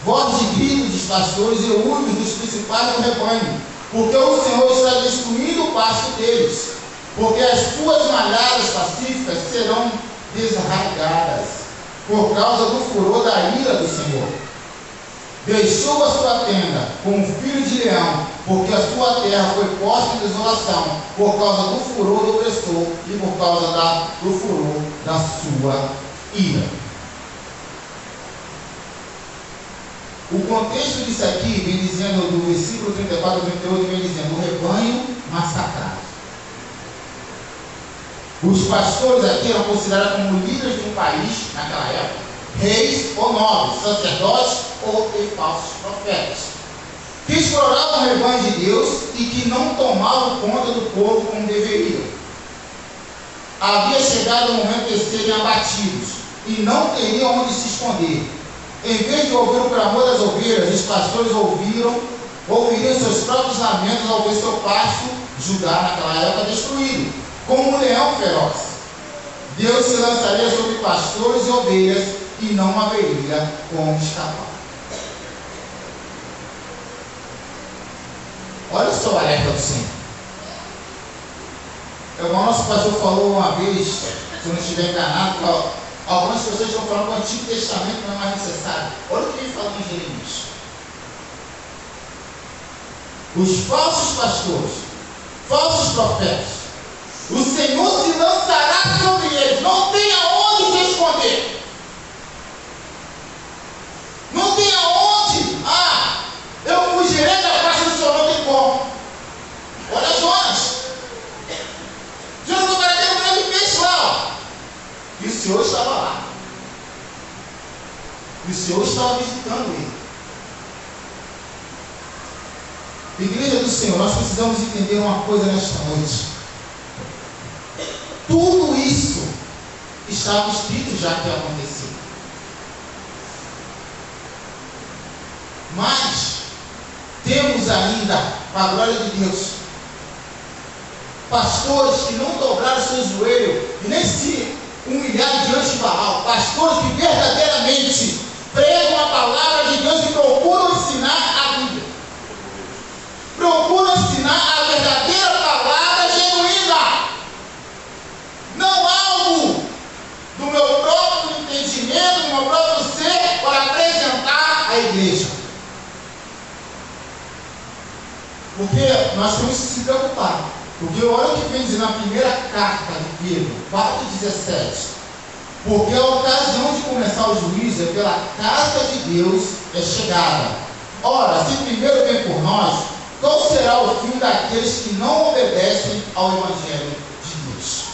Voz de gritos dos pastores e uivos dos principais do rebanho, porque o Senhor está destruindo o pasto deles, porque as tuas malhadas pacíficas serão desarraigadas, por causa do furor da ira do Senhor. Deixou a sua tenda como filho de leão, porque a sua terra foi posta em desolação, por causa do furor do opressor e por causa do furor da sua ira. O contexto disso aqui vem dizendo, do versículo 34 ao 38, vem dizendo: o rebanho massacrado. Os pastores aqui eram considerados como líderes de um país, naquela época, reis ou nobres, sacerdotes ou falsos profetas, que exploravam o rebanho de Deus e que não tomavam conta do povo como deveriam. Havia chegado o momento de serem abatidos e não teriam onde se esconder. Em vez de ouvir o clamor das ovelhas, os pastores ouviram seus próprios lamentos ao ver seu pasto, Judá naquela época, destruído, como um leão feroz. Deus se lançaria sobre pastores e ovelhas e não haveria como escapar. Olha só o alerta do Senhor. O nosso pastor falou uma vez, se eu não estiver enganado, algumas pessoas estão falando que o Antigo Testamento não é mais necessário. Olha o que ele falou em Jeremias. Os falsos pastores, falsos profetas, o Senhor se lançará sobre eles, não tem aonde se esconder. Não tem aonde, eu fugirei da face do Senhor, não tem como. Olha Jonas. Jonas vai ter um grande peixe lá. E o Senhor estava lá. E o Senhor estava visitando ele. Igreja do Senhor, nós precisamos entender uma coisa nesta noite. Tudo isso estava escrito já que ia acontecer. Mas temos ainda, para a glória de Deus, pastores que não dobraram seu joelho e nem se humilharam diante de Baal. Pastores que verdadeiramente pregam a palavra de Deus e procuram ensinar a Bíblia. Procuram ensinar a verdadeira palavra genuína. Não algo do meu próprio entendimento, do meu próprio ser, para apresentar à igreja. Porque nós temos que se preocupar. Porque olha o que vem dizer na primeira carta de Pedro, 4,17. Porque a ocasião de começar o juízo é pela casa de Deus é chegada. Ora, se primeiro vem por nós, qual será o fim daqueles que não obedecem ao Evangelho de Deus?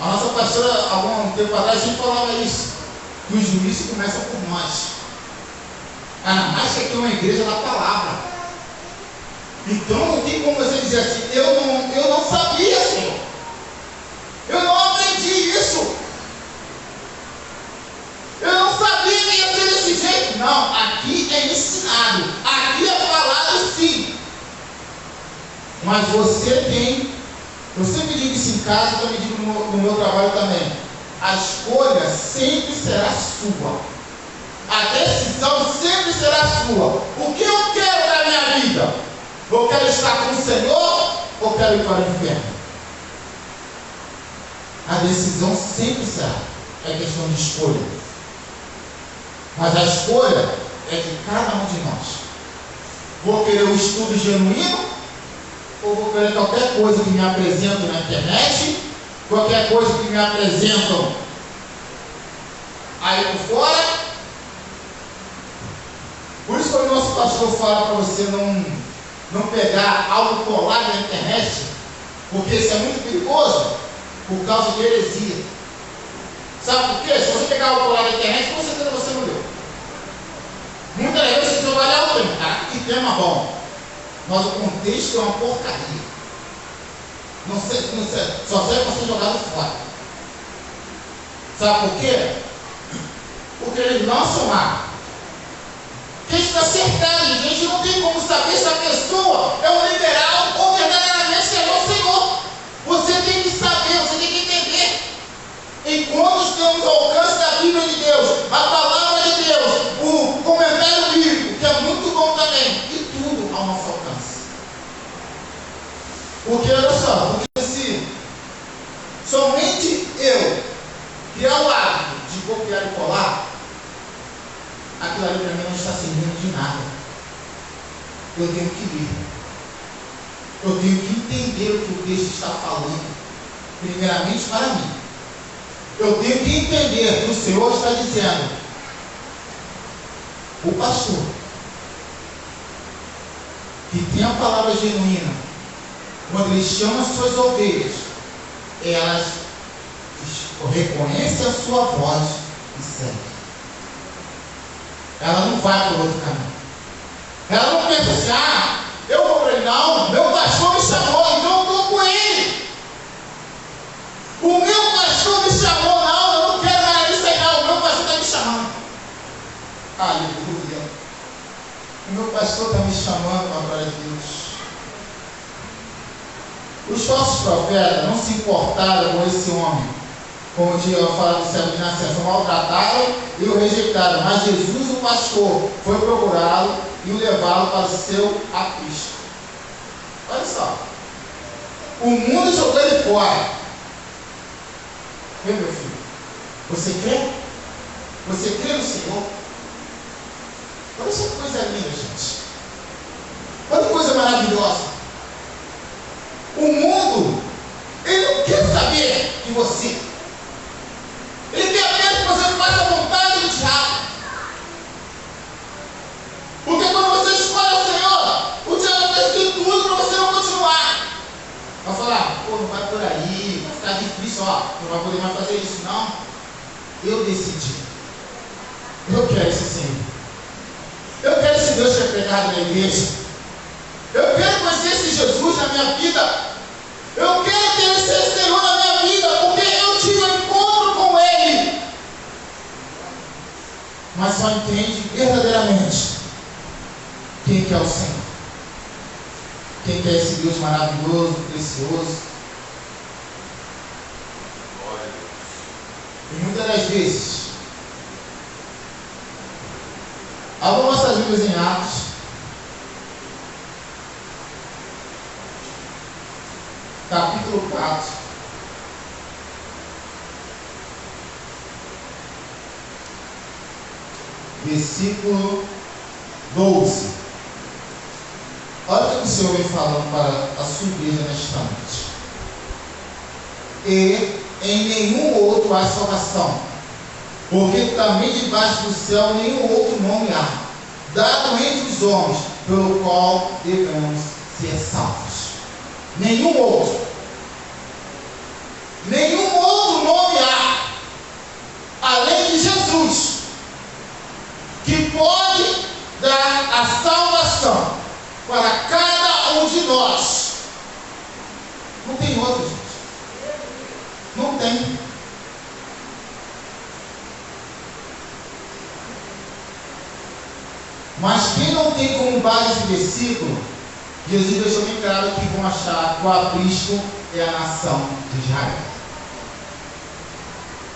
A nossa pastora, há algum tempo atrás, a gente falava isso, que o juízo começa por nós. Ainda mais que aqui é uma igreja da palavra. Então não tem como você dizer assim: eu não sabia, Senhor. Eu não aprendi isso. Eu não sabia que ia ser desse jeito. Não, aqui é ensinado. Aqui é falado sim. Mas você tem, eu sempre digo isso em casa, eu também digo no meu trabalho também. A escolha sempre será sua. A decisão sempre será sua. O que eu quero na minha vida? Eu quero estar com o Senhor ou quero ir para o inferno? A decisão sempre será. É questão de escolha. Mas a escolha é de cada um de nós. Vou querer o estudo genuíno ou vou querer qualquer coisa que me apresentam na internet, qualquer coisa que me apresentam aí por fora? Por isso que o nosso pastor fala para você não pegar algo colado na internet, porque isso é muito perigoso, por causa de heresia. Sabe por quê? Se você pegar algo colado na internet, com certeza você não leu. Muitas vezes você vai olhar o tema, cara, que tema bom. Mas o contexto é uma porcaria. Não sei, só serve para ser jogado fora. Sabe por quê? Porque eles lançam lá. Quem está cercado, gente, não tem como saber se a pessoa é um liberal ou verdadeiro. a palavra de Deus, o comentário bíblico, que é muito bom também, e tudo ao nosso alcance. Porque, olha só, porque se somente eu criar o hábito de copiar e colar, aquilo ali para mim não está servindo de nada. Eu tenho que ler. Eu tenho que entender o que o texto está falando, primeiramente para mim. Eu tenho que entender que o Senhor está dizendo, o pastor, que tem a palavra genuína, quando ele chama as suas ovelhas, elas reconhecem a sua voz e seguem. Ela não vai por outro caminho. Ela não pensa assim, eu vou para ele, não, meu pastor me chamou, então eu estou com ele. O meu pastor me chamou, não, eu não quero mais isso aí, não, o meu pastor está me chamando. Aleluia. O meu pastor está me chamando, para glória de Deus. Os falsos profetas não se importaram com esse homem, como eu falo do servo de nascença, maltrataram e o rejeitaram, mas Jesus, o pastor, foi procurá-lo e o levá-lo para o seu aprisco. Olha só, o mundo jogou ele fora. Meu filho, você crê? Você crê no Senhor? Olha essa coisa linda, gente. Olha que coisa maravilhosa. O mundo, ele não quer saber de você. Ele quer apenas que você faça a vontade do diabo. Porque quando você escolhe o Senhor, o diabo vai ter tudo para você não continuar. Vai falar, não vai por aí, vai ficar difícil, não vai poder mais fazer isso, não. Eu decidi. Eu quero esse Senhor. Eu quero esse Deus que é pregado na igreja. Eu quero conhecer esse Jesus na minha vida. Eu quero ter esse Senhor na minha vida, porque eu tive um encontro com Ele. Mas só entende verdadeiramente quem que é o Senhor. Quem que é esse Deus maravilhoso, precioso. E muitas das vezes, abram nossas Bíblias em Atos, capítulo 4, versículo 12. Olha o que o Senhor vem falando para a sua igreja nesta noite. E em nenhum outro há salvação, porque também debaixo do céu nenhum outro nome há, dado entre os homens, pelo qual devemos ser salvos. Nenhum outro. Nenhum outro nome há, além de Jesus, que pode dar a salvação para cada um de nós. Não tem outro, gente. Não tem. Mas quem não tem como base esse versículo, Jesus deixou bem claro que vão achar que o aprisco é a nação de Israel.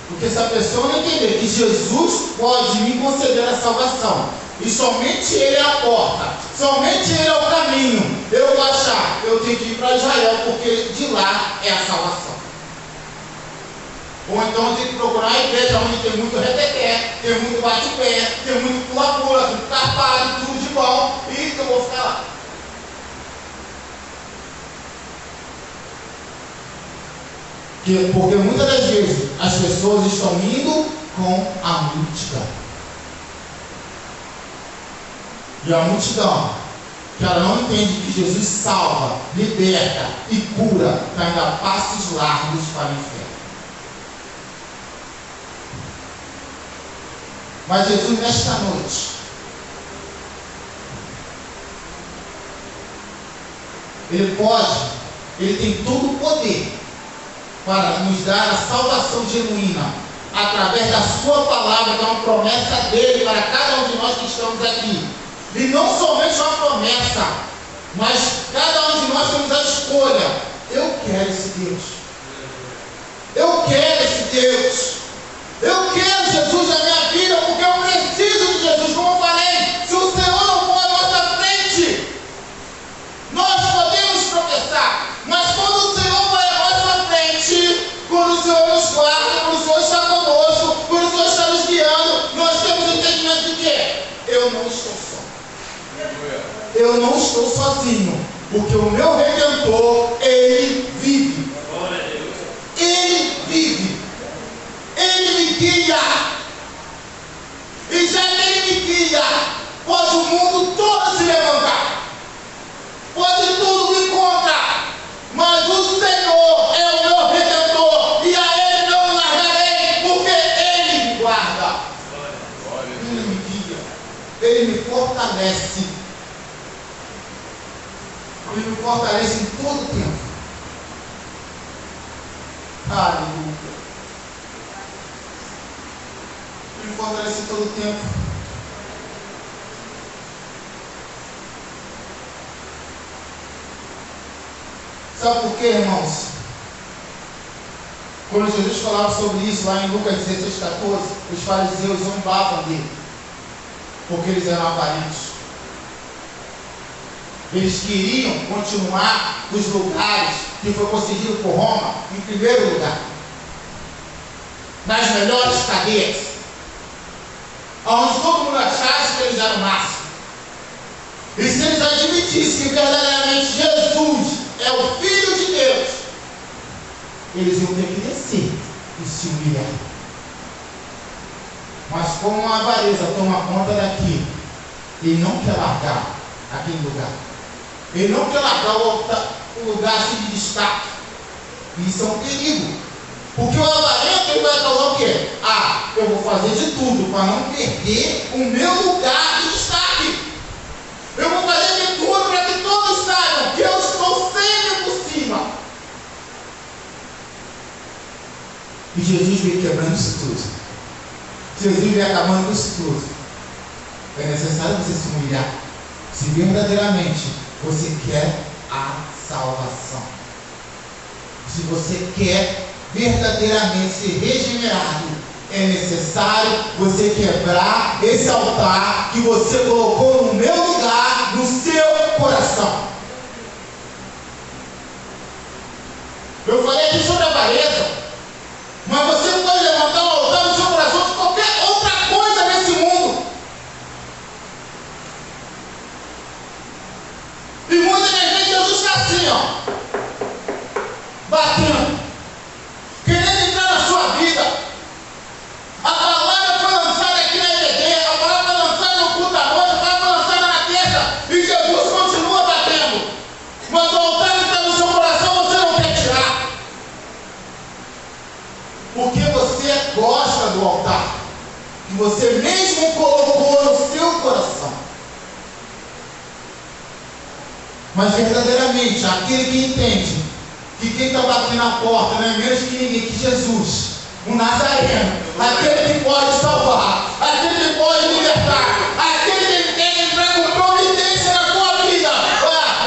Porque se a pessoa não entender que Jesus pode me conceder a salvação, e somente Ele é a porta, somente Ele é o caminho, eu vou achar, eu tenho que ir para Israel, porque de lá é a salvação. Ou então eu tenho que procurar a igreja onde tem muito reteté, tem muito bate-pé, tem muito pula-pula, tudo tapado, tudo de bom, e eu vou ficar lá. Porque muitas das vezes as pessoas estão indo com a multidão. E a multidão, que ela não entende que Jesus salva, liberta e cura, está indo a passos largos para o inferno. Mas Jesus, nesta noite, Ele tem todo o poder para nos dar a salvação genuína, através da sua palavra, que é uma promessa dele para cada um de nós que estamos aqui. E não somente uma promessa, mas cada um de nós temos a escolha. Eu quero esse Deus. Eu quero esse Deus. Eu quero Jesus na minha vida, estou sozinho, porque o meu Redentor, Ele vive. Ele vive. Ele me guia. E já que Ele me guia, pode o mundo todo se levantar. Pode tudo me contra. Mas o Senhor é o meu Redentor. E a Ele não largarei, porque Ele me guarda. Ele me guia. Ele me fortalece. Ele me fortalece em todo o tempo. Aleluia. Ele me fortalece em todo o tempo. Sabe por quê, irmãos? Quando Jesus falava sobre isso lá em Lucas 16:14, os fariseus zombavam dele, porque eles eram avarentos. Eles queriam continuar os lugares que foi concedido por Roma em primeiro lugar, nas melhores cadeias, onde todo mundo achasse que eles eram o máximo. E se eles admitissem que verdadeiramente Jesus é o Filho de Deus, eles iam ter que descer e se humilhar. Mas como a avareza toma conta daqui, ele não quer largar aquele lugar. Ele não quer largar o lugar assim de destaque. Isso é um perigo. Porque o avarento ele vai causar o quê? Eu vou fazer de tudo para não perder o meu lugar de destaque. Eu vou fazer de tudo para que todos saibam que eu estou sempre por cima. E Jesus veio quebrando isso tudo. Jesus veio acabando com isso tudo. É necessário você se humilhar. Se verdadeiramente você quer a salvação. Se você quer verdadeiramente ser regenerado, é necessário você quebrar esse altar que você colocou no meu lugar, no seu coração. Eu falei aqui sobre a avareza, mas você pode levantar um altar no seu coração de qualquer outra coisa nesse mundo. E muitas das vezes Jesus está assim, batendo, querendo entrar na sua vida. A palavra foi lançada aqui na EBD, a palavra foi lançada no culto da noite, a palavra foi lançada na terça, e Jesus continua batendo. Mas o altar que está no seu coração você não quer tirar, porque você gosta do altar que você mesmo colocou no seu coração. Mas verdadeiramente, aquele que entende que quem está batendo na porta não é menos que ninguém, que Jesus, o Nazareno, aquele que pode salvar, aquele que pode libertar, aquele que tem que entrar com providência na tua vida.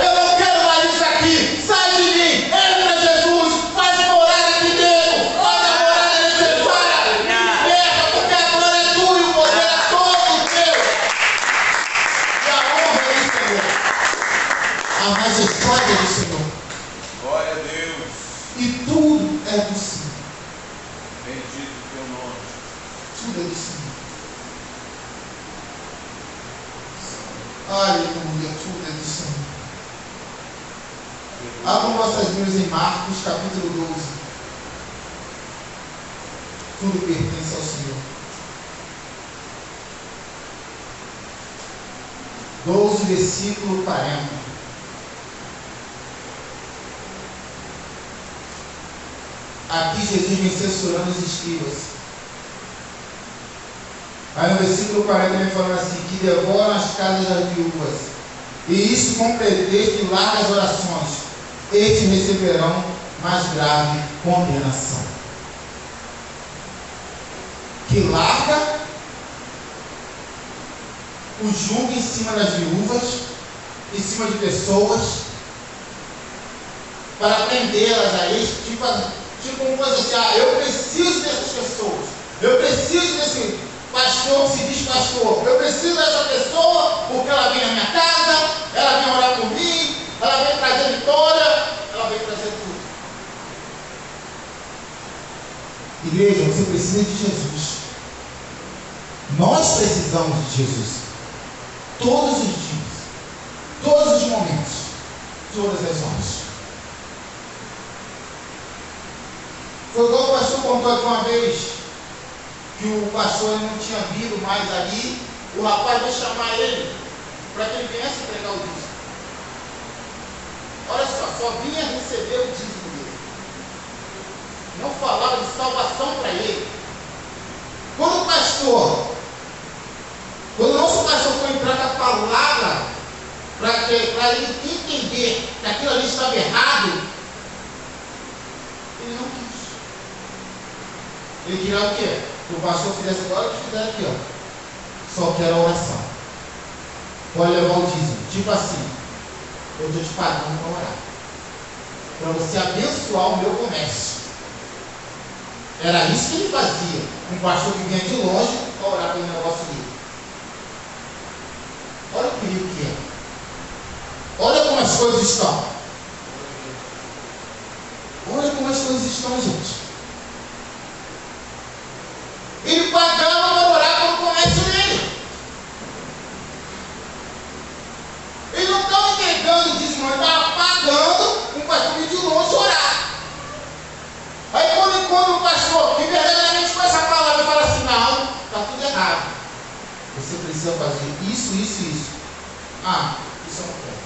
Eu não quero mais isso aqui, sai de mim, entra Jesus, faz morada aqui dentro, faz a morada necessária, liberta, porque a glória é tua e o poder é todo teu. E a honra é do Senhor, a majestade é do Senhor. Glória a Deus. E tudo é do Senhor. Bendito o teu nome. Tudo é do Senhor. Aleluia, tudo é do Senhor. Abram vossas Bíblias em Marcos, capítulo 12. Tudo pertence ao Senhor. 12, versículo 40. Aqui Jesus vem censurando os escribas. Aí no versículo 40 ele fala assim: que devoram as casas das viúvas, e isso com pretexto de largas orações, estes receberão mais grave condenação. Que larga o jugo em cima das viúvas, em cima de pessoas, para prendê-las a isso, tipo uma coisa assim: eu preciso dessas pessoas, eu preciso desse pastor que se diz pastor, eu preciso dessa pessoa porque ela vem na minha casa, ela vem orar por mim, ela vem trazer vitória, ela vem trazer tudo. Igreja, você precisa de Jesus. Nós precisamos de Jesus todos os dias. Todos os momentos, todas as horas. Foi igual o pastor contou aqui uma vez, que o pastor não tinha vindo mais ali, o rapaz vai chamar ele para que ele viesse entregar o dízimo. Olha só vinha receber o dízimo dele. Não falava de salvação para ele. Quando o nosso pastor foi entrar com a palavra para ele entender que aquilo ali estava errado, ele não quis. Ele queria o quê? Que o pastor fizesse agora o que fizer aqui, ó. Só quero a oração. Pode levar o dízimo. Tipo assim, eu estou te pagando para orar. Para você abençoar o meu comércio. Era isso que ele fazia. Um pastor que vinha de longe para orar pelo negócio dele. Olha o perigo que é. Olha como as coisas estão. Olha como as coisas estão, gente. Ele pagava para orar pelo comércio dele. Ele não estava entregando o dízimo, ele estava pagando um pastor de longe orar. Aí quando encontra o pastor que verdadeiramente com essa palavra fala assim, não, está tudo errado. Você precisa fazer isso, isso e isso. Ah, isso eu não quero.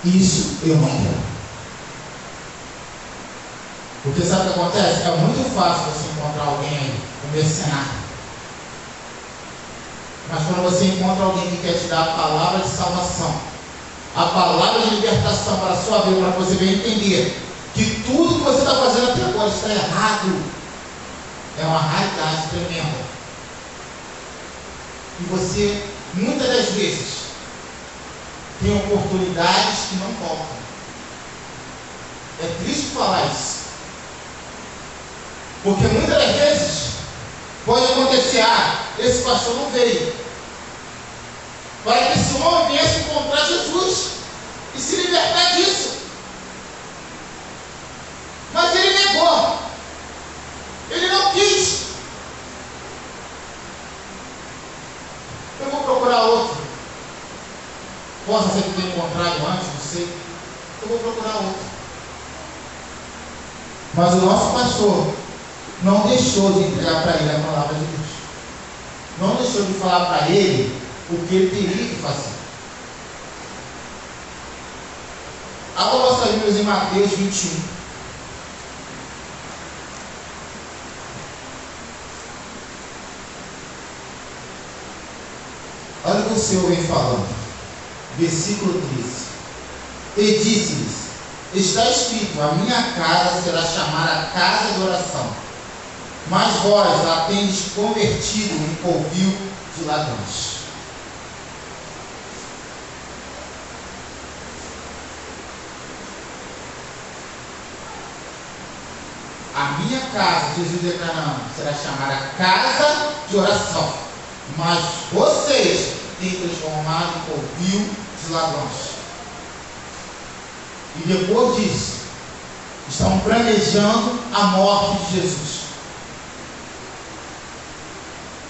Isso eu não quero. Porque sabe o que acontece? É muito fácil você encontrar alguém aí, um mercenário. Mas quando você encontra alguém que quer te dar a palavra de salvação, a palavra de libertação para a sua vida, para que você venha entender que tudo que você está fazendo até agora está errado, é uma raridade tremenda. E você, muitas das vezes, tem oportunidades que não voltam. É triste falar isso. Porque muitas das vezes pode acontecer, esse pastor não veio, para que esse homem viesse encontrar Jesus e se libertar disso. Mas ele negou, ele não quis. Eu vou procurar outro. Possa ser que tenha encontrado antes, não sei. Eu vou procurar outro. Mas o nosso pastor não deixou de entregar para ele a palavra de Deus. Não deixou de falar para ele o que ele teria que fazer. Abra nossas Bíblias em Mateus 21. Olha o que o Senhor vem falando. Versículo 13. E disse-lhes: está escrito, a minha casa será chamada casa de oração, mas vós a tendes convertido em covil de ladrões. A minha casa, Jesus declarando, será chamada casa de oração, mas vocês têm transformado em covil de ladrões. E depois disso, estão planejando a morte de Jesus.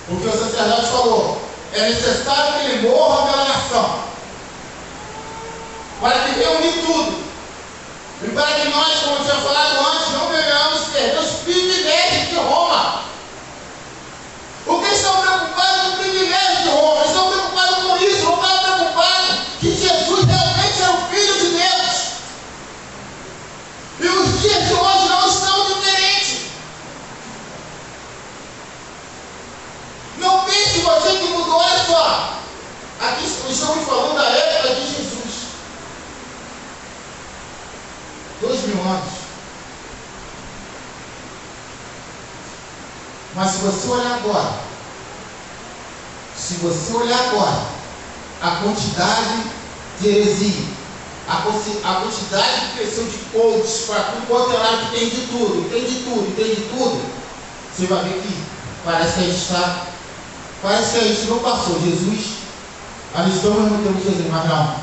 Porque o sacerdote falou, é necessário que ele morra pela nação, para que reunir tudo, e para que nós, como eu tinha falado antes, não venhamos perder os privilégios de Roma. Porque estão preocupados com o privilégio de Roma, estão preocupados com isso, não estão preocupados que Jesus realmente é o Filho de Deus. E os dias de hoje não estão diferentes. Não pense você que mudou, olha só. Aqui estamos falando da época de Jesus. 2000 anos. Mas se você olhar agora, a quantidade de heresia, a quantidade que cresceu de coaches para tudo quanto é lado, que tem de tudo, você vai ver que parece que a gente não passou. Jesus, a gente está no tempo de Jesus, mas não,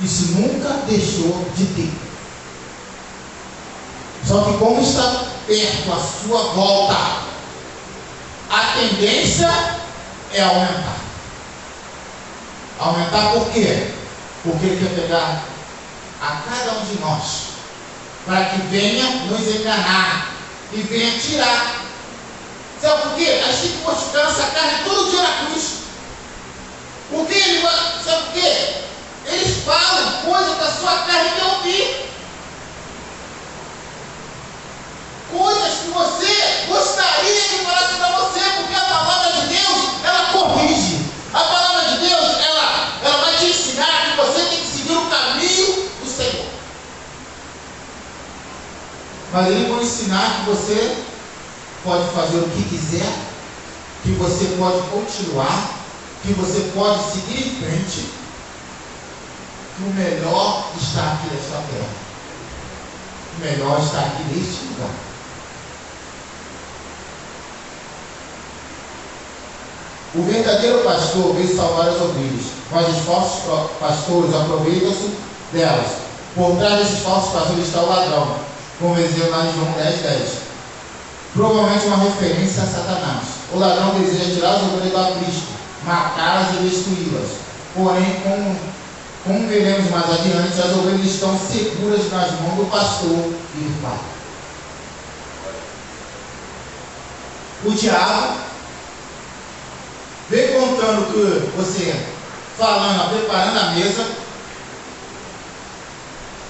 isso nunca deixou de ter. Só que como está perto a sua volta, a tendência é aumentar. Aumentar por quê? Porque ele quer pegar a cada um de nós, para que venha nos enganar e venha tirar. Sabe por quê? A gente pode ficar nessa carne todo dia na cruz. Porque ele vai, sabe por quê? Eles falam coisas que a sua carne quer ouvir. Coisas que você gostaria que falasse para você, porque a palavra de Deus, ela corrige. A palavra de Deus, ela vai te ensinar que você tem que seguir o caminho do Senhor. Mas ele vai ensinar que você pode fazer o que quiser, que você pode continuar, que você pode seguir em frente, que o melhor está aqui nesta terra. O melhor está aqui neste lugar. O verdadeiro pastor veio salvar as ovelhas, mas os falsos pastores aproveitam-se delas. Por trás desses falsos pastores está o ladrão, como exemplo lá em João 10:10. Provavelmente uma referência a Satanás. O ladrão deseja tirar as ovelhas do aprisco, matá-las e destruí-las. Porém, como veremos mais adiante, as ovelhas estão seguras nas mãos do pastor e do pai. O diabo vem contando que você, falando, preparando a mesa,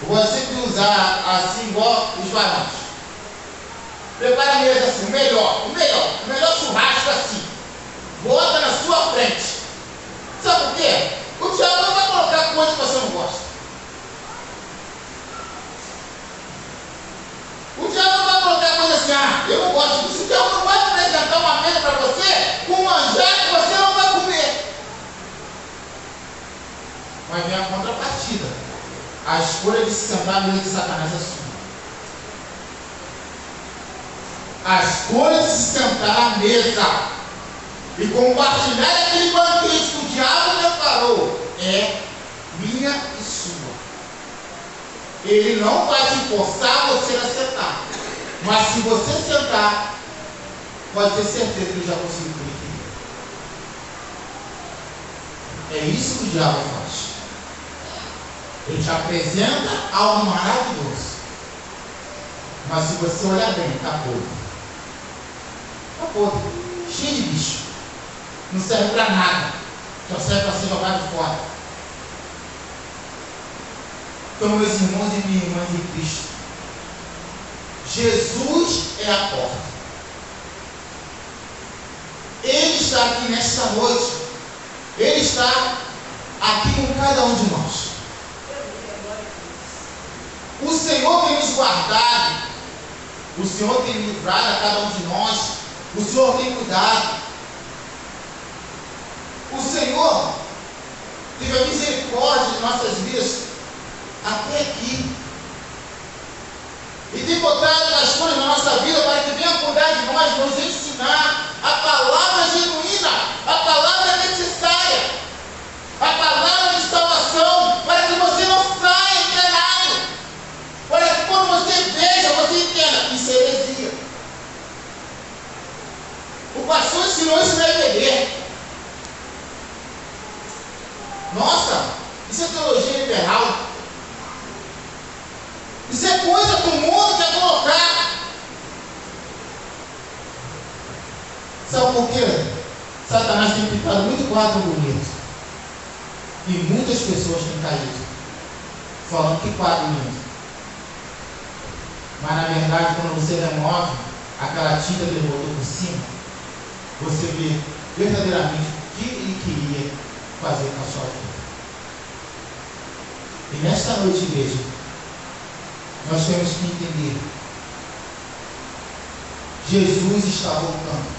eu vou sempre usar assim igual os varões. Prepara a mesa assim, o melhor churrasco assim. Bota na sua frente. Sabe por quê? O diabo não vai colocar coisa que você não gosta. O diabo não vai colocar coisa assim, eu não gosto disso. O diabo não vai apresentar uma mesa para você com um manjar que você não vai comer. Mas vem a contrapartida. A escolha de se sentar à mesa de Satanás é sua. A escolha de se sentar à mesa e compartilhar aquele banquete que o diabo preparou é minha e sua. Ele não vai te forçar você a sentar, mas se você sentar, pode ter certeza que ele já conseguiu o que ele queria. É isso que o diabo faz. Ele te apresenta algo maravilhoso, mas se você olhar bem, está podre. Está podre, cheio de bicho. Não serve para nada. Só serve para ser jogado fora. Então, meus irmãos e minhas irmãs em Cristo, Jesus é a porta. Ele está aqui nesta noite. Ele está aqui com cada um de nós. O Senhor tem nos guardado. O Senhor tem livrado a cada um de nós. O Senhor tem cuidado. O Senhor teve a misericórdia de nossas vidas até aqui. E tem botado as coisas na nossa vida para que venha cuidar de nós, nos ensinar a palavra genuína, a palavra necessária, a palavra de salvação, para que você não saia enganado. Para que quando você veja, você entenda, isso é heresia. O pastor ensinou isso na EBD. Nossa, isso é teologia liberal. Isso é coisa que o mundo quer colocar. Sabe por quê? Satanás tem pintado muito quadro bonito. E muitas pessoas têm caído, falando que quadro lindo. Mas na verdade, quando você remove aquela tinta que ele botou por cima, você vê verdadeiramente o que ele queria fazer com a sua vida. E nesta noite, igreja, nós temos que entender: Jesus está voltando.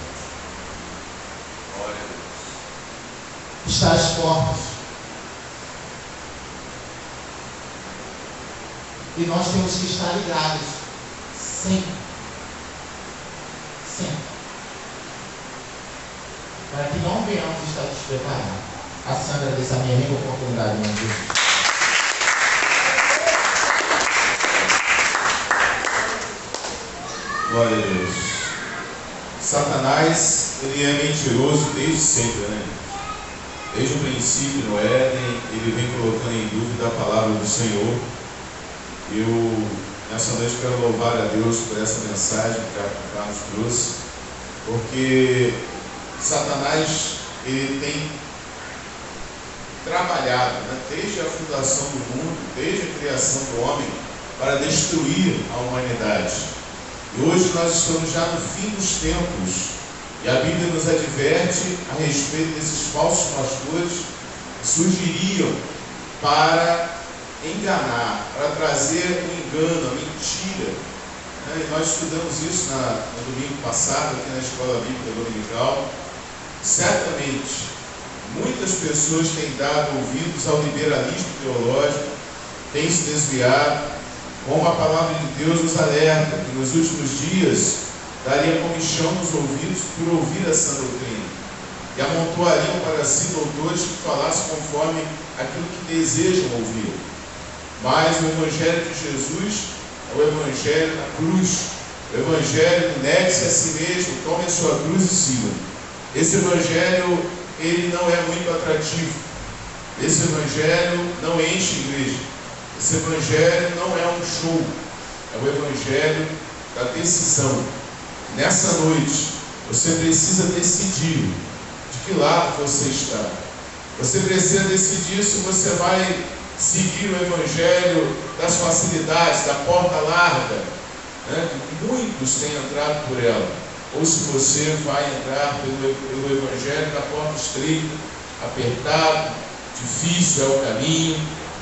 Está às portas. E nós temos que estar ligados sempre. Sempre. Para que não venhamos estar despreparados. Assim agradeço a minha rica oportunidade, meu Deus. Glória a Deus. Satanás, ele é mentiroso desde sempre, né? Desde o princípio no Éden, ele vem colocando em dúvida a palavra do Senhor. Eu, nessa noite, quero louvar a Deus por essa mensagem que o Carlos trouxe, porque Satanás, ele tem trabalhado, desde a fundação do mundo, desde a criação do homem, para destruir a humanidade. E hoje nós estamos já no fim dos tempos, e a Bíblia nos adverte a respeito desses falsos pastores que surgiriam para enganar, para trazer o engano, a mentira. E nós estudamos isso no domingo passado, aqui na Escola Bíblica Dominical. Certamente, muitas pessoas têm dado ouvidos ao liberalismo teológico, têm se desviado, como a palavra de Deus nos alerta, que nos últimos dias daria comichão nos ouvidos por ouvir essa doutrina, e amontoariam para si doutores que falassem conforme aquilo que desejam ouvir. Mas o Evangelho de Jesus é o Evangelho da cruz, o Evangelho do negue-se a si mesmo, tome a sua cruz e siga. Esse Evangelho, ele não é muito atrativo. Esse Evangelho não enche a igreja. Esse Evangelho não é um show. É o Evangelho da decisão. Nessa noite, você precisa decidir de que lado você está. Você precisa decidir se você vai seguir o Evangelho das facilidades, da porta larga, que muitos têm entrado por ela, ou se você vai entrar pelo Evangelho da porta estreita, apertado, difícil é o caminho,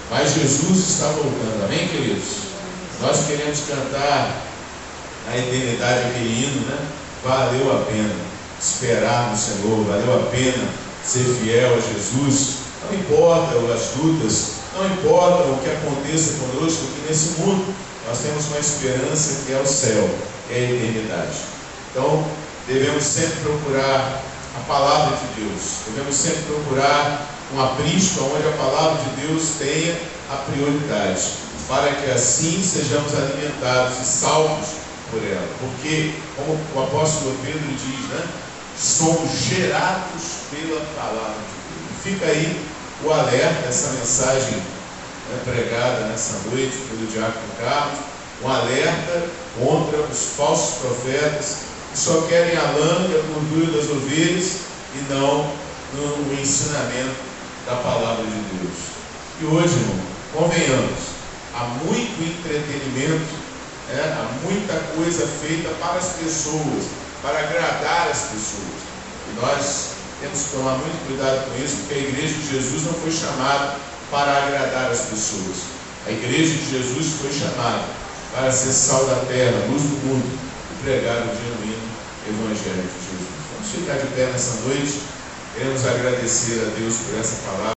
mas Jesus está voltando. Amém, queridos? Nós queremos cantar na eternidade aquele hino, valeu a pena esperar no Senhor, valeu a pena ser fiel a Jesus. Não importa as lutas, não importa o que aconteça conosco aqui nesse mundo, nós temos uma esperança que é o céu, que é a eternidade. Então, devemos sempre procurar a palavra de Deus, devemos sempre procurar um aprisco onde a palavra de Deus tenha a prioridade, para que assim sejamos alimentados e salvos por ela. Porque, como o apóstolo Pedro diz, somos gerados pela palavra de Deus. Fica aí o alerta, essa mensagem pregada nessa noite pelo diácono Carlos, um alerta contra os falsos profetas que só querem a lã e a gordura das ovelhas e não no ensinamento da palavra de Deus. E hoje, irmão, convenhamos, há muito entretenimento, há muita coisa feita para as pessoas, para agradar as pessoas. E nós temos que tomar muito cuidado com isso, porque a igreja de Jesus não foi chamada para agradar as pessoas. A igreja de Jesus foi chamada para ser sal da terra, luz do mundo, e pregar o genuíno Evangelho de Jesus. Vamos ficar de pé nessa noite. Queremos agradecer a Deus por essa palavra.